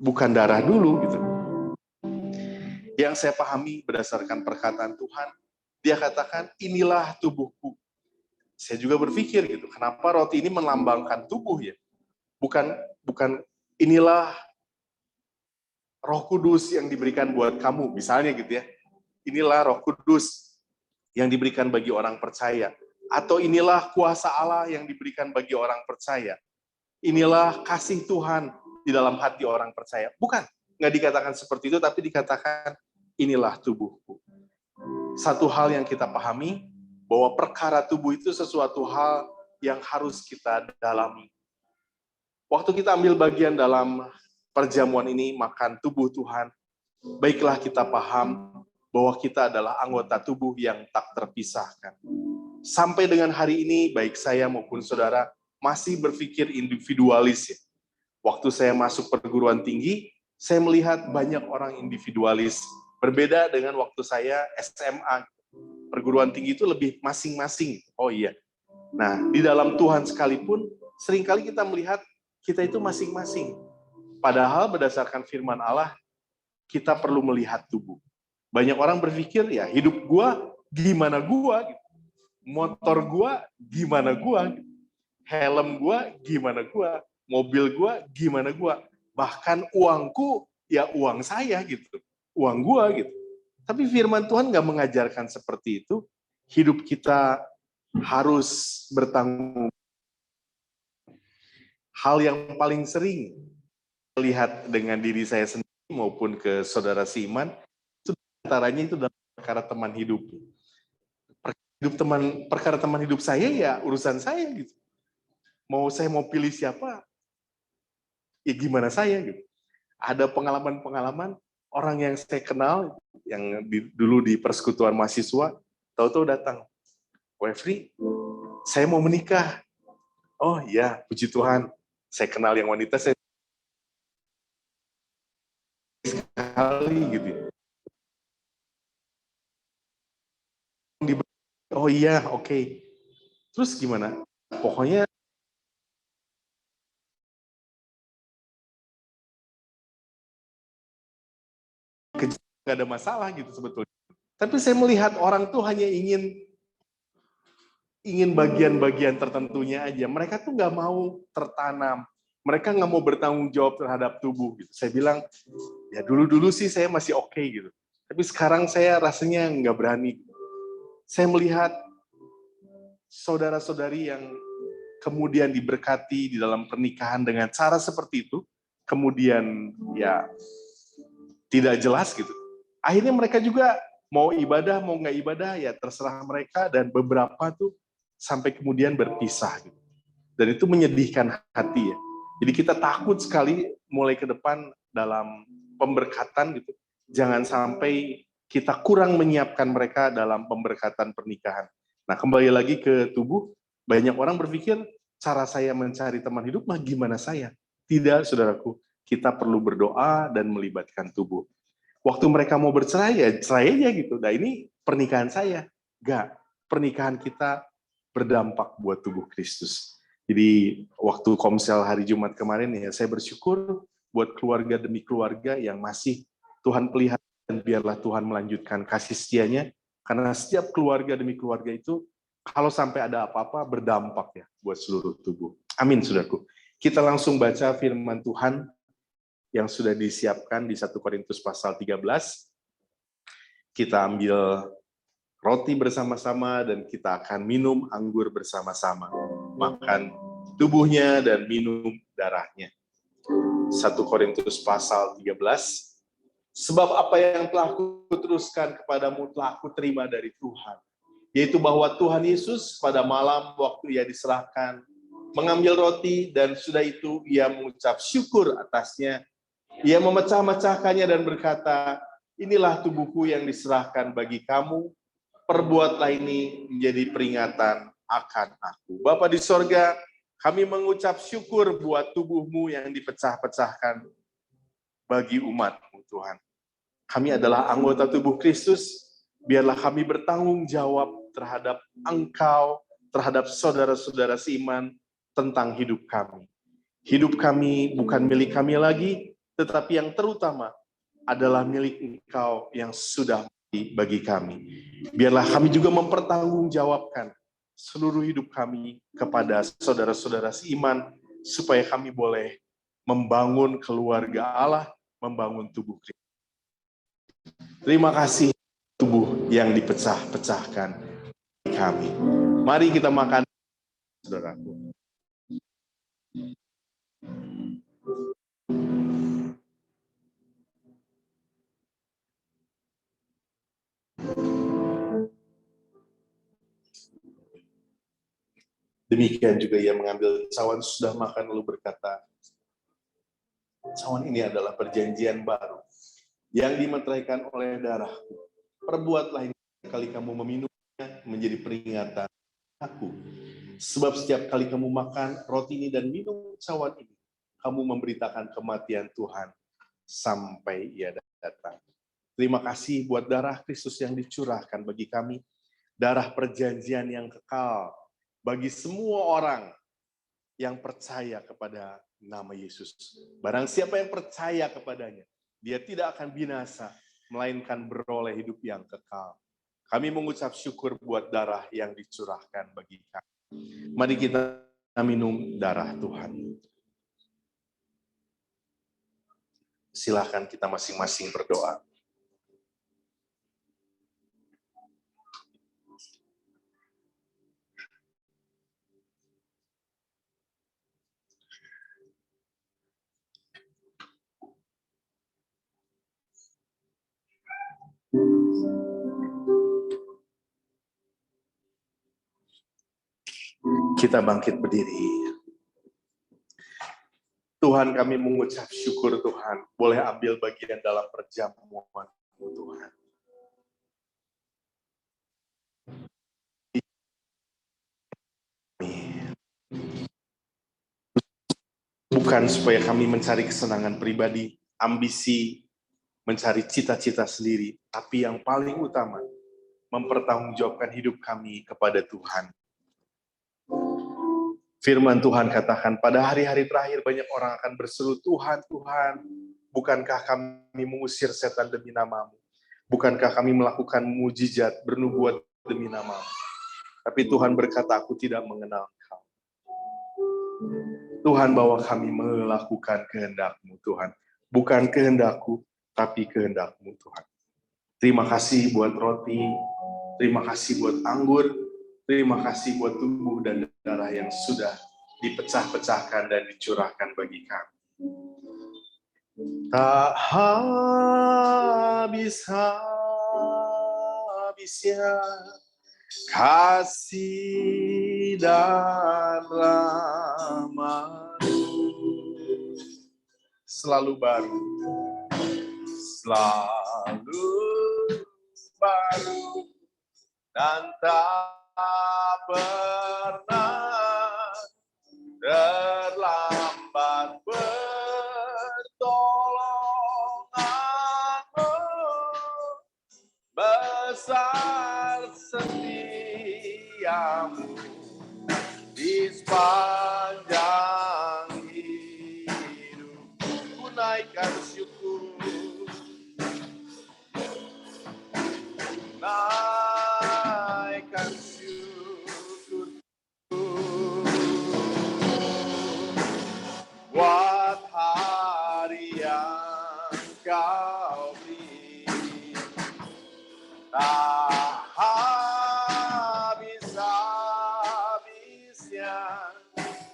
Bukan darah dulu gitu. Yang saya pahami berdasarkan perkataan Tuhan, dia katakan, inilah tubuhku. Saya juga berpikir gitu, kenapa roti ini melambangkan tubuh ya? Bukan inilah Roh Kudus yang diberikan buat kamu, misalnya gitu ya. Inilah Roh Kudus yang diberikan bagi orang percaya. Atau inilah kuasa Allah yang diberikan bagi orang percaya. Inilah kasih Tuhan di dalam hati orang percaya. Bukan, nggak dikatakan seperti itu, tapi dikatakan inilah tubuhku. Satu hal yang kita pahami, bahwa perkara tubuh itu sesuatu hal yang harus kita dalami. Waktu kita ambil bagian dalam perjamuan ini, makan tubuh Tuhan, baiklah kita paham bahwa kita adalah anggota tubuh yang tak terpisahkan. Sampai dengan hari ini, baik saya maupun saudara, masih berpikir individualis ya. Waktu saya masuk perguruan tinggi, saya melihat banyak orang individualis. Berbeda dengan waktu saya SMA. Perguruan tinggi itu lebih masing-masing. Oh iya. Nah, di dalam Tuhan sekalipun, seringkali kita melihat kita itu masing-masing. Padahal berdasarkan firman Allah, kita perlu melihat tubuh. Banyak orang berpikir, ya hidup gua gimana gua, gitu. Motor gua gimana gua, gitu. Helm gua gimana gua, mobil gua gimana gua. Bahkan uangku, ya uang saya gitu. Uang gua gitu. Tapi firman Tuhan nggak mengajarkan seperti itu. Hidup kita harus bertanggung. Hal yang paling sering lihat dengan diri saya sendiri maupun ke saudara Siman, itu antaranya itu dalam perkara teman hidup. Perkara teman hidup saya ya urusan saya gitu. Saya mau pilih siapa, ya gimana saya gitu. Ada pengalaman-pengalaman orang yang saya kenal, yang dulu di persekutuan mahasiswa, tahu-tahu datang, Wefri, saya mau menikah. Oh iya, puji Tuhan, saya kenal yang wanita, saya sekali gitu. Oh iya, oke. Terus gimana? Pokoknya nggak ada masalah gitu sebetulnya. Tapi saya melihat orang tuh hanya ingin bagian-bagian tertentunya aja. Mereka tuh nggak mau tertanam. Mereka nggak mau bertanggung jawab terhadap tubuh. Gitu. Saya bilang, ya dulu-dulu sih saya masih oke gitu. Tapi sekarang saya rasanya nggak berani. Saya melihat saudara-saudari yang kemudian diberkati di dalam pernikahan dengan cara seperti itu, kemudian ya tidak jelas gitu. Akhirnya mereka juga mau ibadah, mau nggak ibadah, ya terserah mereka, dan beberapa tuh sampai kemudian berpisah. Gitu. Dan itu menyedihkan hati ya. Jadi kita takut sekali mulai ke depan dalam pemberkatan gitu. Jangan sampai kita kurang menyiapkan mereka dalam pemberkatan pernikahan. Nah kembali lagi ke tubuh, banyak orang berpikir cara saya mencari teman hidup mah gimana saya. Tidak saudaraku, kita perlu berdoa dan melibatkan tubuh. Waktu mereka mau bercerai ya cerai aja gitu. Nah ini pernikahan saya. Enggak, pernikahan kita berdampak buat tubuh Kristus. Jadi waktu Komsel hari Jumat kemarin ya saya bersyukur buat keluarga demi keluarga yang masih Tuhan pelihara, dan biarlah Tuhan melanjutkan kasih setianya, karena setiap keluarga demi keluarga itu kalau sampai ada apa-apa berdampak ya buat seluruh tubuh. Amin saudaraku. Kita langsung baca firman Tuhan yang sudah disiapkan di 1 Korintus pasal 13. Kita ambil roti bersama-sama dan kita akan minum anggur bersama-sama. Makan tubuhnya dan minum darahnya. 1 Korintus pasal 13. Sebab apa yang telah kuteruskan kepadamu telah kuterima dari Tuhan. Yaitu bahwa Tuhan Yesus pada malam waktu ia diserahkan, mengambil roti dan sudah itu ia mengucap syukur atasnya. Ia memecah-mecahkannya dan berkata, inilah tubuhku yang diserahkan bagi kamu. Perbuatlah ini menjadi peringatan akan aku. Bapa di sorga, kami mengucap syukur buat tubuhmu yang dipecah-pecahkan bagi umat-Mu Tuhan. Kami adalah anggota tubuh Kristus, biarlah kami bertanggung jawab terhadap Engkau, terhadap saudara-saudara seiman tentang hidup kami. Hidup kami bukan milik kami lagi, tetapi yang terutama adalah milik Engkau yang sudah bagi kami. Biarlah kami juga mempertanggungjawabkan seluruh hidup kami kepada saudara-saudara seiman, supaya kami boleh membangun keluarga Allah, membangun tubuh Kristus. Terima kasih tubuh yang dipecah-pecahkan kami. Mari kita makan, saudaraku. Demikian juga ia mengambil cawan sudah makan lalu berkata, cawan ini adalah perjanjian baru yang dimeteraikan oleh darahku. Perbuatlah ini kali kamu meminumnya menjadi peringatan aku. Sebab setiap kali kamu makan roti ini dan minum cawan ini, kamu memberitakan kematian Tuhan sampai ia datang. Terima kasih buat darah Kristus yang dicurahkan bagi kami. Darah perjanjian yang kekal bagi semua orang yang percaya kepada nama Yesus. Barang siapa yang percaya kepadanya, dia tidak akan binasa, melainkan beroleh hidup yang kekal. Kami mengucap syukur buat darah yang dicurahkan bagi kami. Mari kita minum darah Tuhan. Silakan kita masing-masing berdoa. Kita bangkit berdiri. Tuhan, kami mengucap syukur Tuhan, boleh ambil bagian dalam perjamuan-Mu Tuhan. Bukan supaya kami mencari kesenangan pribadi, ambisi, mencari cita-cita sendiri, tapi yang paling utama, mempertanggungjawabkan hidup kami kepada Tuhan. Firman Tuhan katakan, pada hari-hari terakhir banyak orang akan berseru, Tuhan, Tuhan, bukankah kami mengusir setan demi nama-Mu? Bukankah kami melakukan mujizat bernubuat demi nama-Mu? Tapi Tuhan berkata, aku tidak mengenal Engkau. Tuhan, bahwa kami melakukan kehendak-Mu, Tuhan. Bukan kehendakku, tapi kehendak-Mu, Tuhan. Terima kasih buat roti, terima kasih buat anggur, terima kasih buat tubuh dan darah yang sudah dipecah-pecahkan dan dicurahkan bagi kami. Tak habis-habisnya kasih dan rahmat-Mu selalu baru, dan tak pernah terlambat pertolongan-Mu, besar setia-Mu di sepanjang hidup. Ku naikkan syukur, naikkan syukur buat hari yang Kau beri. Tak habis-habisnya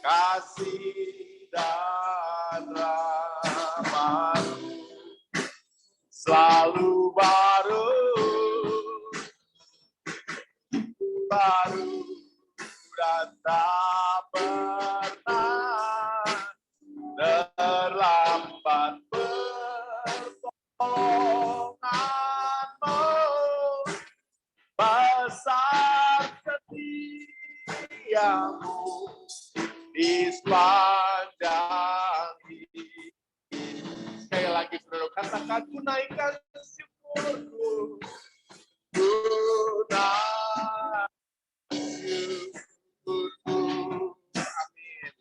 kasih dan rahmat-Mu selalu baru, dan tak pernah terlambat pertolongan-Mu, besar setia-Mu di sepanjang hidup. Sekali lagi saudara, katakan, ku naikkan syukurku, ku naikkan syukurku, amin,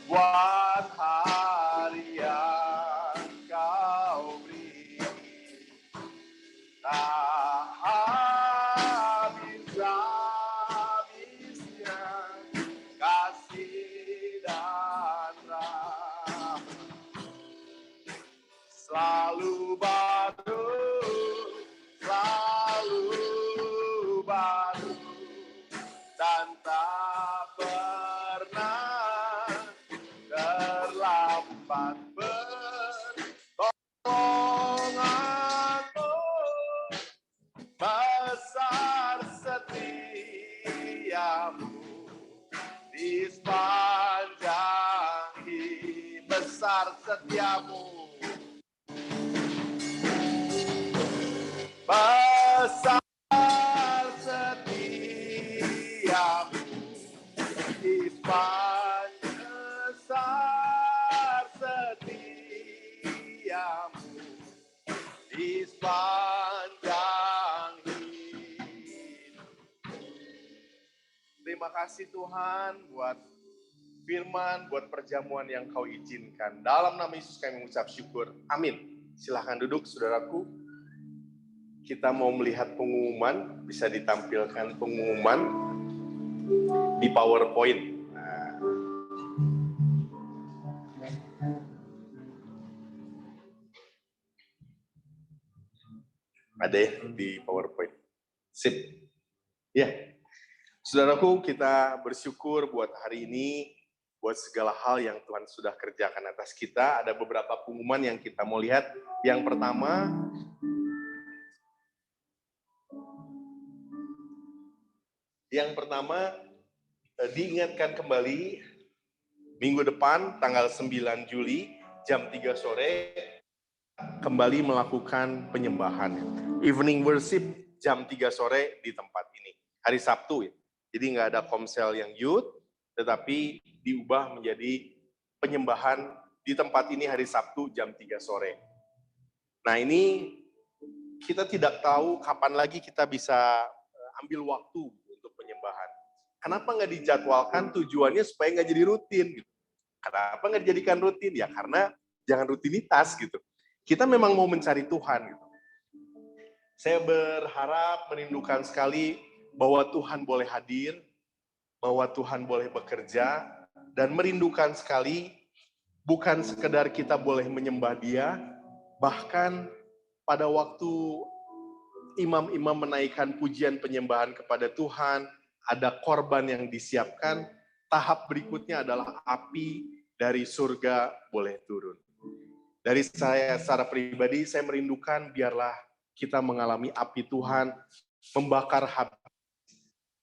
buat hari yang Kau beri. Tak habis-habisnya kasih dan rahmat, selalu baru, dan tak pernah terlambat pertolongan-Mu, besar setia-Mu di sepanjang hidup. Besar setia-Mu, besar setia-Mu di sepanjang, besar setia-Mu di sepanjang hidup. Terima kasih Tuhan buat firman, buat perjamuan yang kau izinkan. Dalam nama Yesus kami mengucap syukur. Amin. Silahkan duduk, saudaraku. Kita mau melihat pengumuman, bisa ditampilkan pengumuman di PowerPoint. Ada ya di PowerPoint. Sip. Ya. Saudaraku, kita bersyukur buat hari ini, buat segala hal yang Tuhan sudah kerjakan atas kita. Ada beberapa pengumuman yang kita mau lihat. Yang pertama, diingatkan kembali, minggu depan, tanggal 9 Juli, jam 3 sore, kembali melakukan penyembahan. Evening worship, jam 3 sore di tempat ini. Hari Sabtu ya. Jadi nggak ada komsel yang youth, tetapi diubah menjadi penyembahan di tempat ini hari Sabtu jam 3 sore. Nah ini kita tidak tahu kapan lagi kita bisa ambil waktu untuk penyembahan. Kenapa nggak dijadwalkan? Tujuannya supaya nggak jadi rutin. Gitu. Kenapa nggak dijadikan rutin? Ya karena jangan rutinitas gitu. Kita memang mau mencari Tuhan. Gitu. Saya berharap, merindukan sekali bahwa Tuhan boleh hadir, bahwa Tuhan boleh bekerja, dan merindukan sekali bukan sekedar kita boleh menyembah Dia, bahkan pada waktu imam-imam menaikkan pujian penyembahan kepada Tuhan, ada korban yang disiapkan, tahap berikutnya adalah api dari surga boleh turun. Dari saya secara pribadi, saya merindukan biarlah kita mengalami api Tuhan, membakar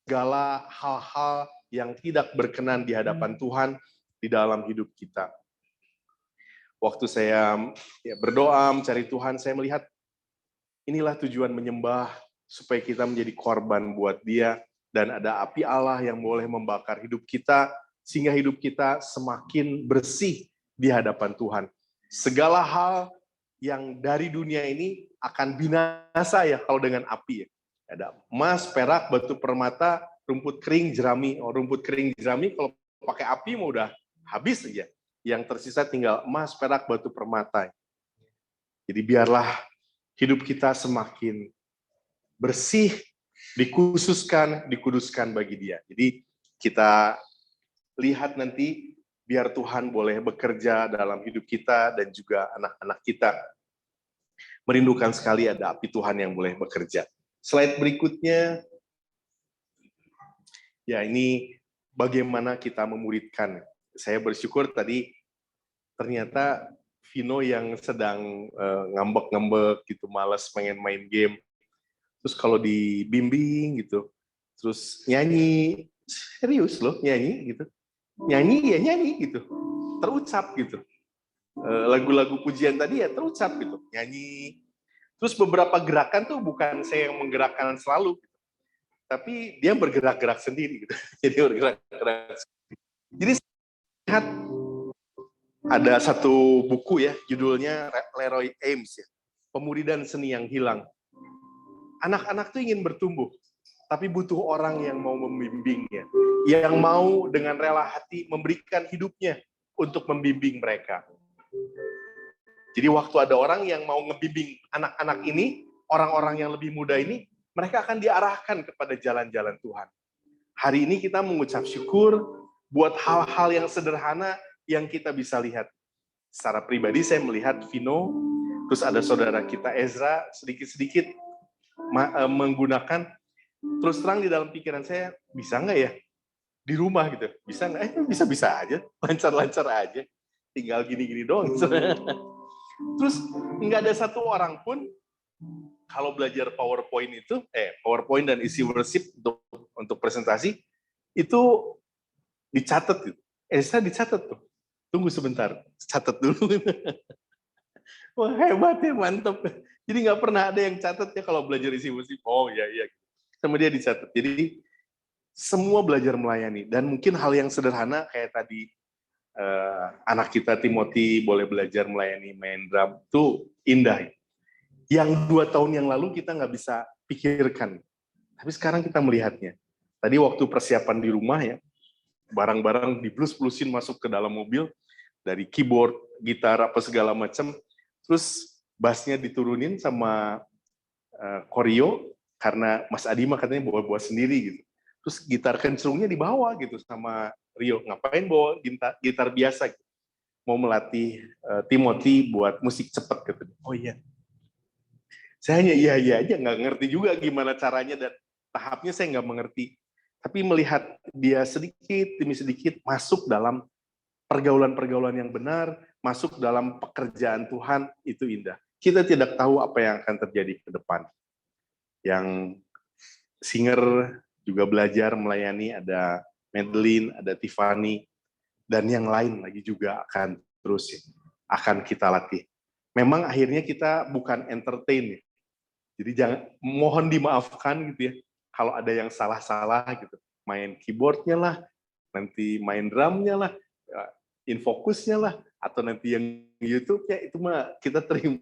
segala hal-hal yang tidak berkenan di hadapan Tuhan di dalam hidup kita. Waktu saya berdoa mencari Tuhan, saya melihat inilah tujuan menyembah supaya kita menjadi korban buat Dia dan ada api Allah yang boleh membakar hidup kita sehingga hidup kita semakin bersih di hadapan Tuhan. Segala hal yang dari dunia ini akan binasa ya kalau dengan api ya. Ada emas, perak, batu permata, rumput kering, jerami. Oh, rumput kering, jerami kalau pakai api mau udah habis aja. Yang tersisa tinggal emas, perak, batu permata. Jadi biarlah hidup kita semakin bersih, dikuduskan bagi Dia. Jadi kita lihat nanti biar Tuhan boleh bekerja dalam hidup kita dan juga anak-anak kita. Merindukan sekali ada api Tuhan yang boleh bekerja. Slide berikutnya, ya ini bagaimana kita memuridkan. Saya bersyukur tadi ternyata Vino yang sedang ngambek-ngambek gitu, malas pengen main game. Terus kalau dibimbing gitu, terus nyanyi, serius loh nyanyi gitu. Nyanyi ya nyanyi gitu, terucap gitu. Lagu-lagu pujian tadi ya terucap gitu, nyanyi. Terus beberapa gerakan tuh bukan saya yang menggerakkan selalu, gitu. Tapi dia bergerak-gerak sendiri gitu. Jadi bergerak-gerak. Jadi lihat ada satu buku ya, judulnya Leroy Ames ya, Pemuridan Seni yang Hilang. Anak-anak tuh ingin bertumbuh, tapi butuh orang yang mau membimbingnya, yang mau dengan rela hati memberikan hidupnya untuk membimbing mereka. Jadi waktu ada orang yang mau ngebimbing anak-anak ini, orang-orang yang lebih muda ini, mereka akan diarahkan kepada jalan-jalan Tuhan. Hari ini kita mengucap syukur buat hal-hal yang sederhana yang kita bisa lihat. Secara pribadi saya melihat Vino, terus ada saudara kita Ezra, sedikit-sedikit menggunakan, terus terang di dalam pikiran saya, bisa nggak ya? Di rumah gitu, bisa nggak? Bisa-bisa aja, lancar-lancar aja. Tinggal gini-gini doang. Terus nggak ada satu orang pun kalau belajar PowerPoint itu, PowerPoint dan isi worship untuk presentasi itu dicatat gitu. Saya dicatat tuh. Tunggu sebentar, catat dulu. Wah hebat ya, mantap. Jadi nggak pernah ada yang catat ya kalau belajar isi worship. Oh iya. Sama dia dicatat. Jadi semua belajar melayani dan mungkin hal yang sederhana kayak tadi. Anak kita Timothy boleh belajar melayani main drum itu indah. Yang 2 tahun yang lalu kita nggak bisa pikirkan, tapi sekarang kita melihatnya. Tadi waktu persiapan di rumah ya, barang-barang diblus-blusin masuk ke dalam mobil, dari keyboard, gitar, apa segala macam. Terus bassnya diturunin sama koreo, karena Mas Adi mah katanya bawa sendiri gitu. Terus gitar kencrungnya dibawa gitu sama Rio. Ngapain bawa gitar biasa gitu. Mau melatih Timothy buat musik cepat gitu. Oh iya. Saya hanya iya aja, nggak ngerti juga gimana caranya dan tahapnya saya nggak mengerti. Tapi melihat dia sedikit demi sedikit masuk dalam pergaulan-pergaulan yang benar, masuk dalam pekerjaan Tuhan, itu indah. Kita tidak tahu apa yang akan terjadi ke depan. Yang singer juga belajar melayani, ada Madeline, ada Tiffany, dan yang lain lagi juga akan terus akan kita latih. Memang akhirnya kita bukan entertain ya. Jadi jangan, mohon dimaafkan gitu ya, kalau ada yang salah-salah gitu. Main keyboardnya lah, nanti main drumnya lah, infokusnya lah, atau nanti yang YouTube-nya, itu mah kita terima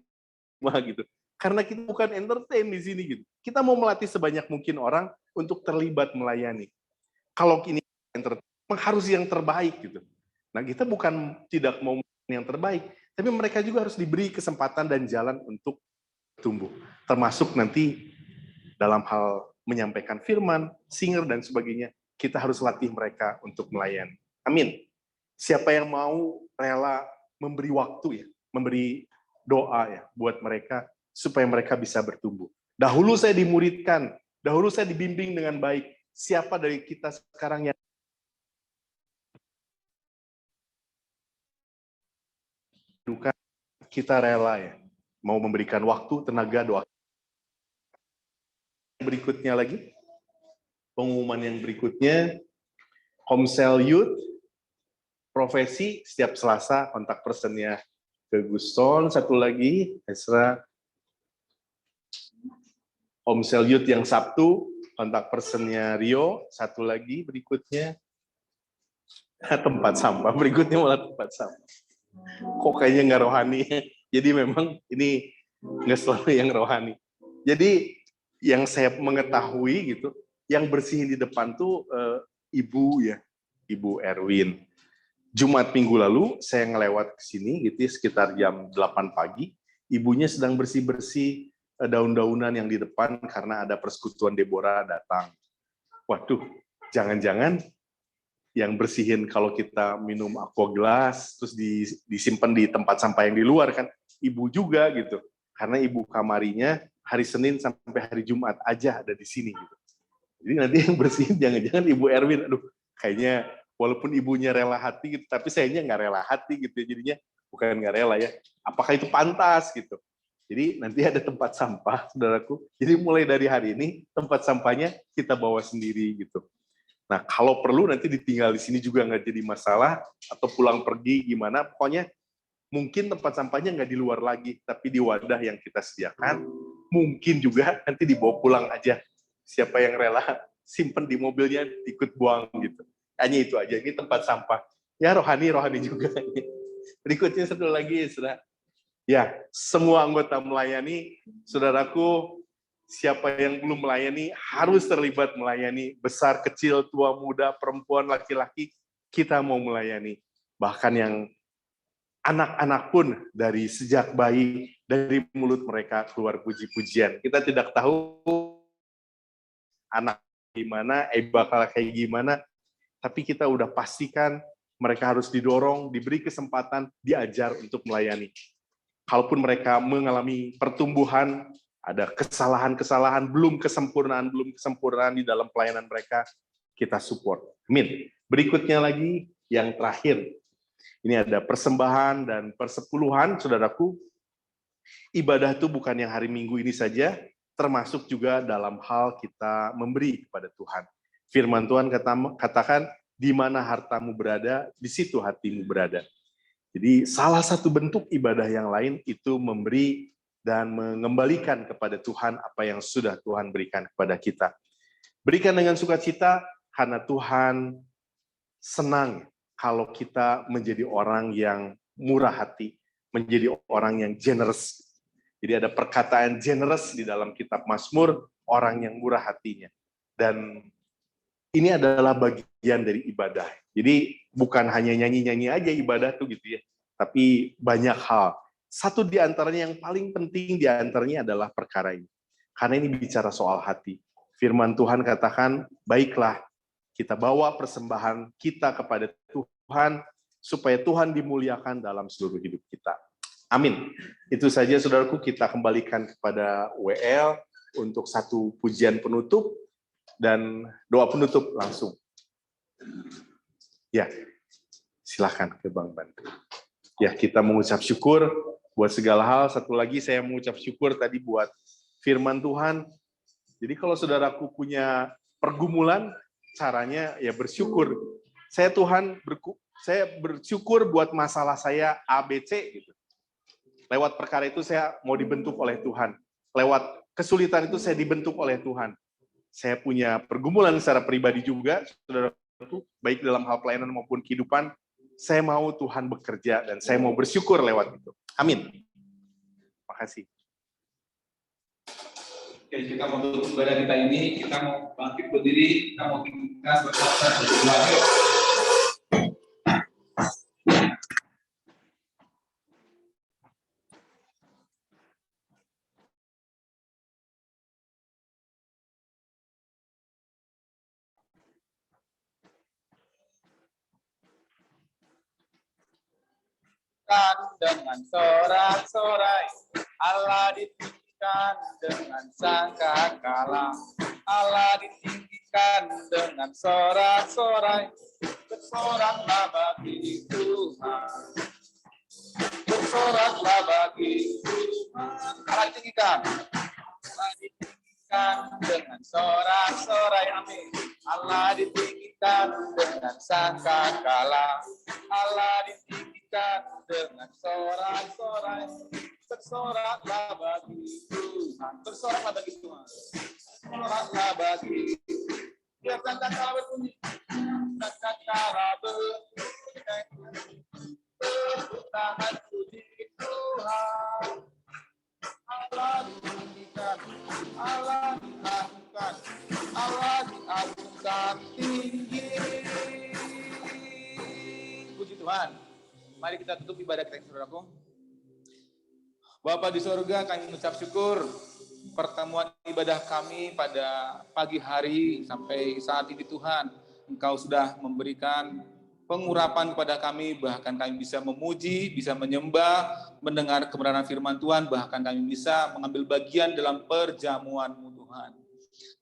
gitu. Karena kita bukan entertain di sini gitu. Kita mau melatih sebanyak mungkin orang untuk terlibat melayani. Kalau ini entertain, harus yang terbaik gitu. Nah, kita bukan tidak mau yang terbaik, tapi mereka juga harus diberi kesempatan dan jalan untuk tumbuh. Termasuk nanti dalam hal menyampaikan firman, singer, dan sebagainya, kita harus latih mereka untuk melayani. Amin. Siapa yang mau rela memberi waktu ya, memberi doa ya buat mereka, supaya mereka bisa bertumbuh. Dahulu saya dimuridkan, dahulu saya dibimbing dengan baik. Siapa dari kita sekarang yang duka, kita rela ya, mau memberikan waktu, tenaga, doa. Berikutnya lagi, pengumuman yang berikutnya, Komsel Youth, profesi, setiap Selasa, kontak personnya ke Guston. Satu lagi, Ezra. Komsel Youth yang Sabtu, kontak personnya Rio. Satu lagi, berikutnya, tempat sampah. Berikutnya malah tempat sampah. Kok kayaknya nggak rohani. Jadi memang ini nggak selalu yang rohani. Jadi yang saya mengetahui gitu, yang bersihin di depan tuh ibu ya, Ibu Erwin. Jumat minggu lalu saya ngelewat ke sini gitu ya, sekitar jam 8 pagi, ibunya sedang bersih-bersih daun-daunan yang di depan karena ada persekutuan Deborah datang. Waduh, jangan-jangan yang bersihin kalau kita minum aqua gelas terus disimpan di tempat sampah yang di luar kan, ibu juga gitu. Karena ibu kamarinya hari Senin sampai hari Jumat aja ada di sini gitu. Jadi nanti yang bersihin jangan-jangan Ibu Erwin, aduh kayaknya walaupun ibunya rela hati gitu, tapi sayanya nggak rela hati gitu ya, jadinya bukan nggak rela ya. Apakah itu pantas gitu? Jadi nanti ada tempat sampah, saudaraku. Jadi mulai dari hari ini tempat sampahnya kita bawa sendiri gitu. Nah kalau perlu nanti ditinggal di sini juga nggak jadi masalah, atau pulang pergi gimana, pokoknya mungkin tempat sampahnya nggak di luar lagi, tapi di wadah yang kita sediakan. Mungkin juga nanti dibawa pulang aja. Siapa yang rela simpen di mobilnya, ikut buang gitu. Hanya itu aja, ini tempat sampah. Ya rohani juga. Berikutnya satu lagi, saudara. Ya, semua anggota melayani, saudaraku, siapa yang belum melayani, harus terlibat melayani. Besar, kecil, tua, muda, perempuan, laki-laki, kita mau melayani. Bahkan yang anak-anak pun dari sejak bayi, dari mulut mereka keluar puji-pujian. Kita tidak tahu anak gimana, bakal kayak gimana, tapi kita udah pastikan mereka harus didorong, diberi kesempatan, diajar untuk melayani. Kalaupun mereka mengalami pertumbuhan, ada kesalahan-kesalahan, belum kesempurnaan di dalam pelayanan mereka, kita support. Amin. Berikutnya lagi, yang terakhir, ini ada persembahan dan persepuluhan, saudaraku. Ibadah itu bukan yang hari Minggu ini saja, termasuk juga dalam hal kita memberi kepada Tuhan. Firman Tuhan katakan, di mana hartamu berada, di situ hatimu berada. Jadi salah satu bentuk ibadah yang lain itu memberi dan mengembalikan kepada Tuhan apa yang sudah Tuhan berikan kepada kita. Berikan dengan sukacita, karena Tuhan senang kalau kita menjadi orang yang murah hati, menjadi orang yang generous. Jadi ada perkataan generous di dalam kitab Mazmur, orang yang murah hatinya. Dan ini adalah bagian dari ibadah. Jadi bukan hanya nyanyi-nyanyi aja ibadah tuh gitu ya, tapi banyak hal. Satu di antaranya yang paling penting di antaranya adalah perkara ini. Karena ini bicara soal hati. Firman Tuhan katakan, baiklah kita bawa persembahan kita kepada Tuhan, supaya Tuhan dimuliakan dalam seluruh hidup kita. Amin. Itu saja saudaraku, kita kembalikan kepada WL untuk satu pujian penutup dan doa penutup langsung. Ya, silakan ke Bang Bantu. Ya, kita mengucap syukur buat segala hal. Satu lagi saya mengucap syukur tadi buat firman Tuhan. Jadi kalau saudaraku punya pergumulan, caranya ya bersyukur. Saya bersyukur buat masalah saya ABC gitu. Lewat perkara itu saya mau dibentuk oleh Tuhan. Lewat kesulitan itu saya dibentuk oleh Tuhan. Saya punya pergumulan secara pribadi juga, saudaraku, baik dalam hal pelayanan maupun kehidupan. Saya mau Tuhan bekerja dan saya mau bersyukur lewat itu. Amin. Makasih. Oke, kita mau tutup ibadah kita ini, kita mau bangkit berdiri, kita mau tingkas berkata berdua. Dengan sorak-sorai, Allah ditinggikan dengan sangkakala. Allah ditinggikan dengan sorak-sorai, bersoraklah bagi Tuhan. Bersoraklah bagi Tuhan. Allah ditinggikan. Allah ditinggikan dengan sorak-sorai, amin. Allah ditinggikan dengan sangkakala. Allah ditinggikan dengan sorak-sorai, bersoraklah bagi Tuhan, bersoraklah bagi Tuhan, bersoraklah bagi. Biar sangkakala berbunyi, sangkakala berbunyi, tepuk tangan puji Tuhan. Allah ditinggikan, Allah diagungkan, Allah diagungkan tinggi. Puji Tuhan. Mari kita tutup ibadah kita, saudaraku. Bapa di sorga, kami mengucap syukur pertemuan ibadah kami pada pagi hari sampai saat ini Tuhan. Engkau sudah memberikan pengurapan kepada kami, bahkan kami bisa memuji, bisa menyembah, mendengar kebenaran firman Tuhan, bahkan kami bisa mengambil bagian dalam perjamuan-Mu Tuhan.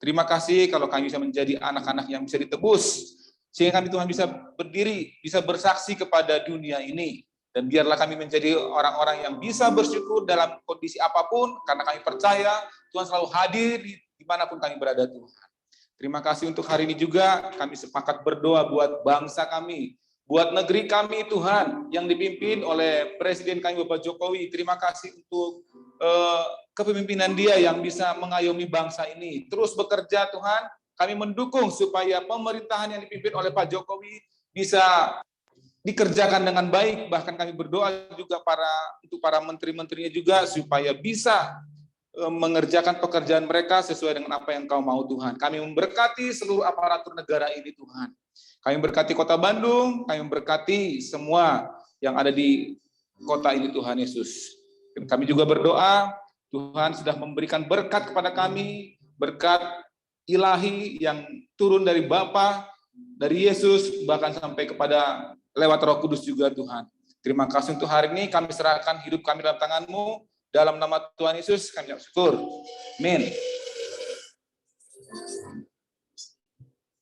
Terima kasih kalau kami bisa menjadi anak-anak yang bisa ditebus, sehingga kami Tuhan bisa berdiri, bisa bersaksi kepada dunia ini. Dan biarlah kami menjadi orang-orang yang bisa bersyukur dalam kondisi apapun, karena kami percaya Tuhan selalu hadir dimanapun kami berada Tuhan. Terima kasih untuk hari ini juga, kami sepakat berdoa buat bangsa kami, buat negeri kami Tuhan, yang dipimpin oleh Presiden kami Bapak Jokowi. Terima kasih untuk kepemimpinan dia yang bisa mengayomi bangsa ini. Terus bekerja Tuhan, kami mendukung supaya pemerintahan yang dipimpin oleh Pak Jokowi bisa dikerjakan dengan baik. Bahkan kami berdoa juga untuk para menteri-menterinya juga supaya bisa mengerjakan pekerjaan mereka sesuai dengan apa yang Kau mau Tuhan. Kami memberkati seluruh aparatur negara ini Tuhan. Kami memberkati Kota Bandung, kami memberkati semua yang ada di kota ini Tuhan Yesus. Dan kami juga berdoa, Tuhan sudah memberikan berkat kepada kami, berkat ilahi yang turun dari Bapa, dari Yesus, bahkan sampai kepada lewat Roh Kudus juga Tuhan. Terima kasih untuk hari ini, kami serahkan hidup kami dalam tangan-Mu, dalam nama Tuhan Yesus kami syukur. Amin.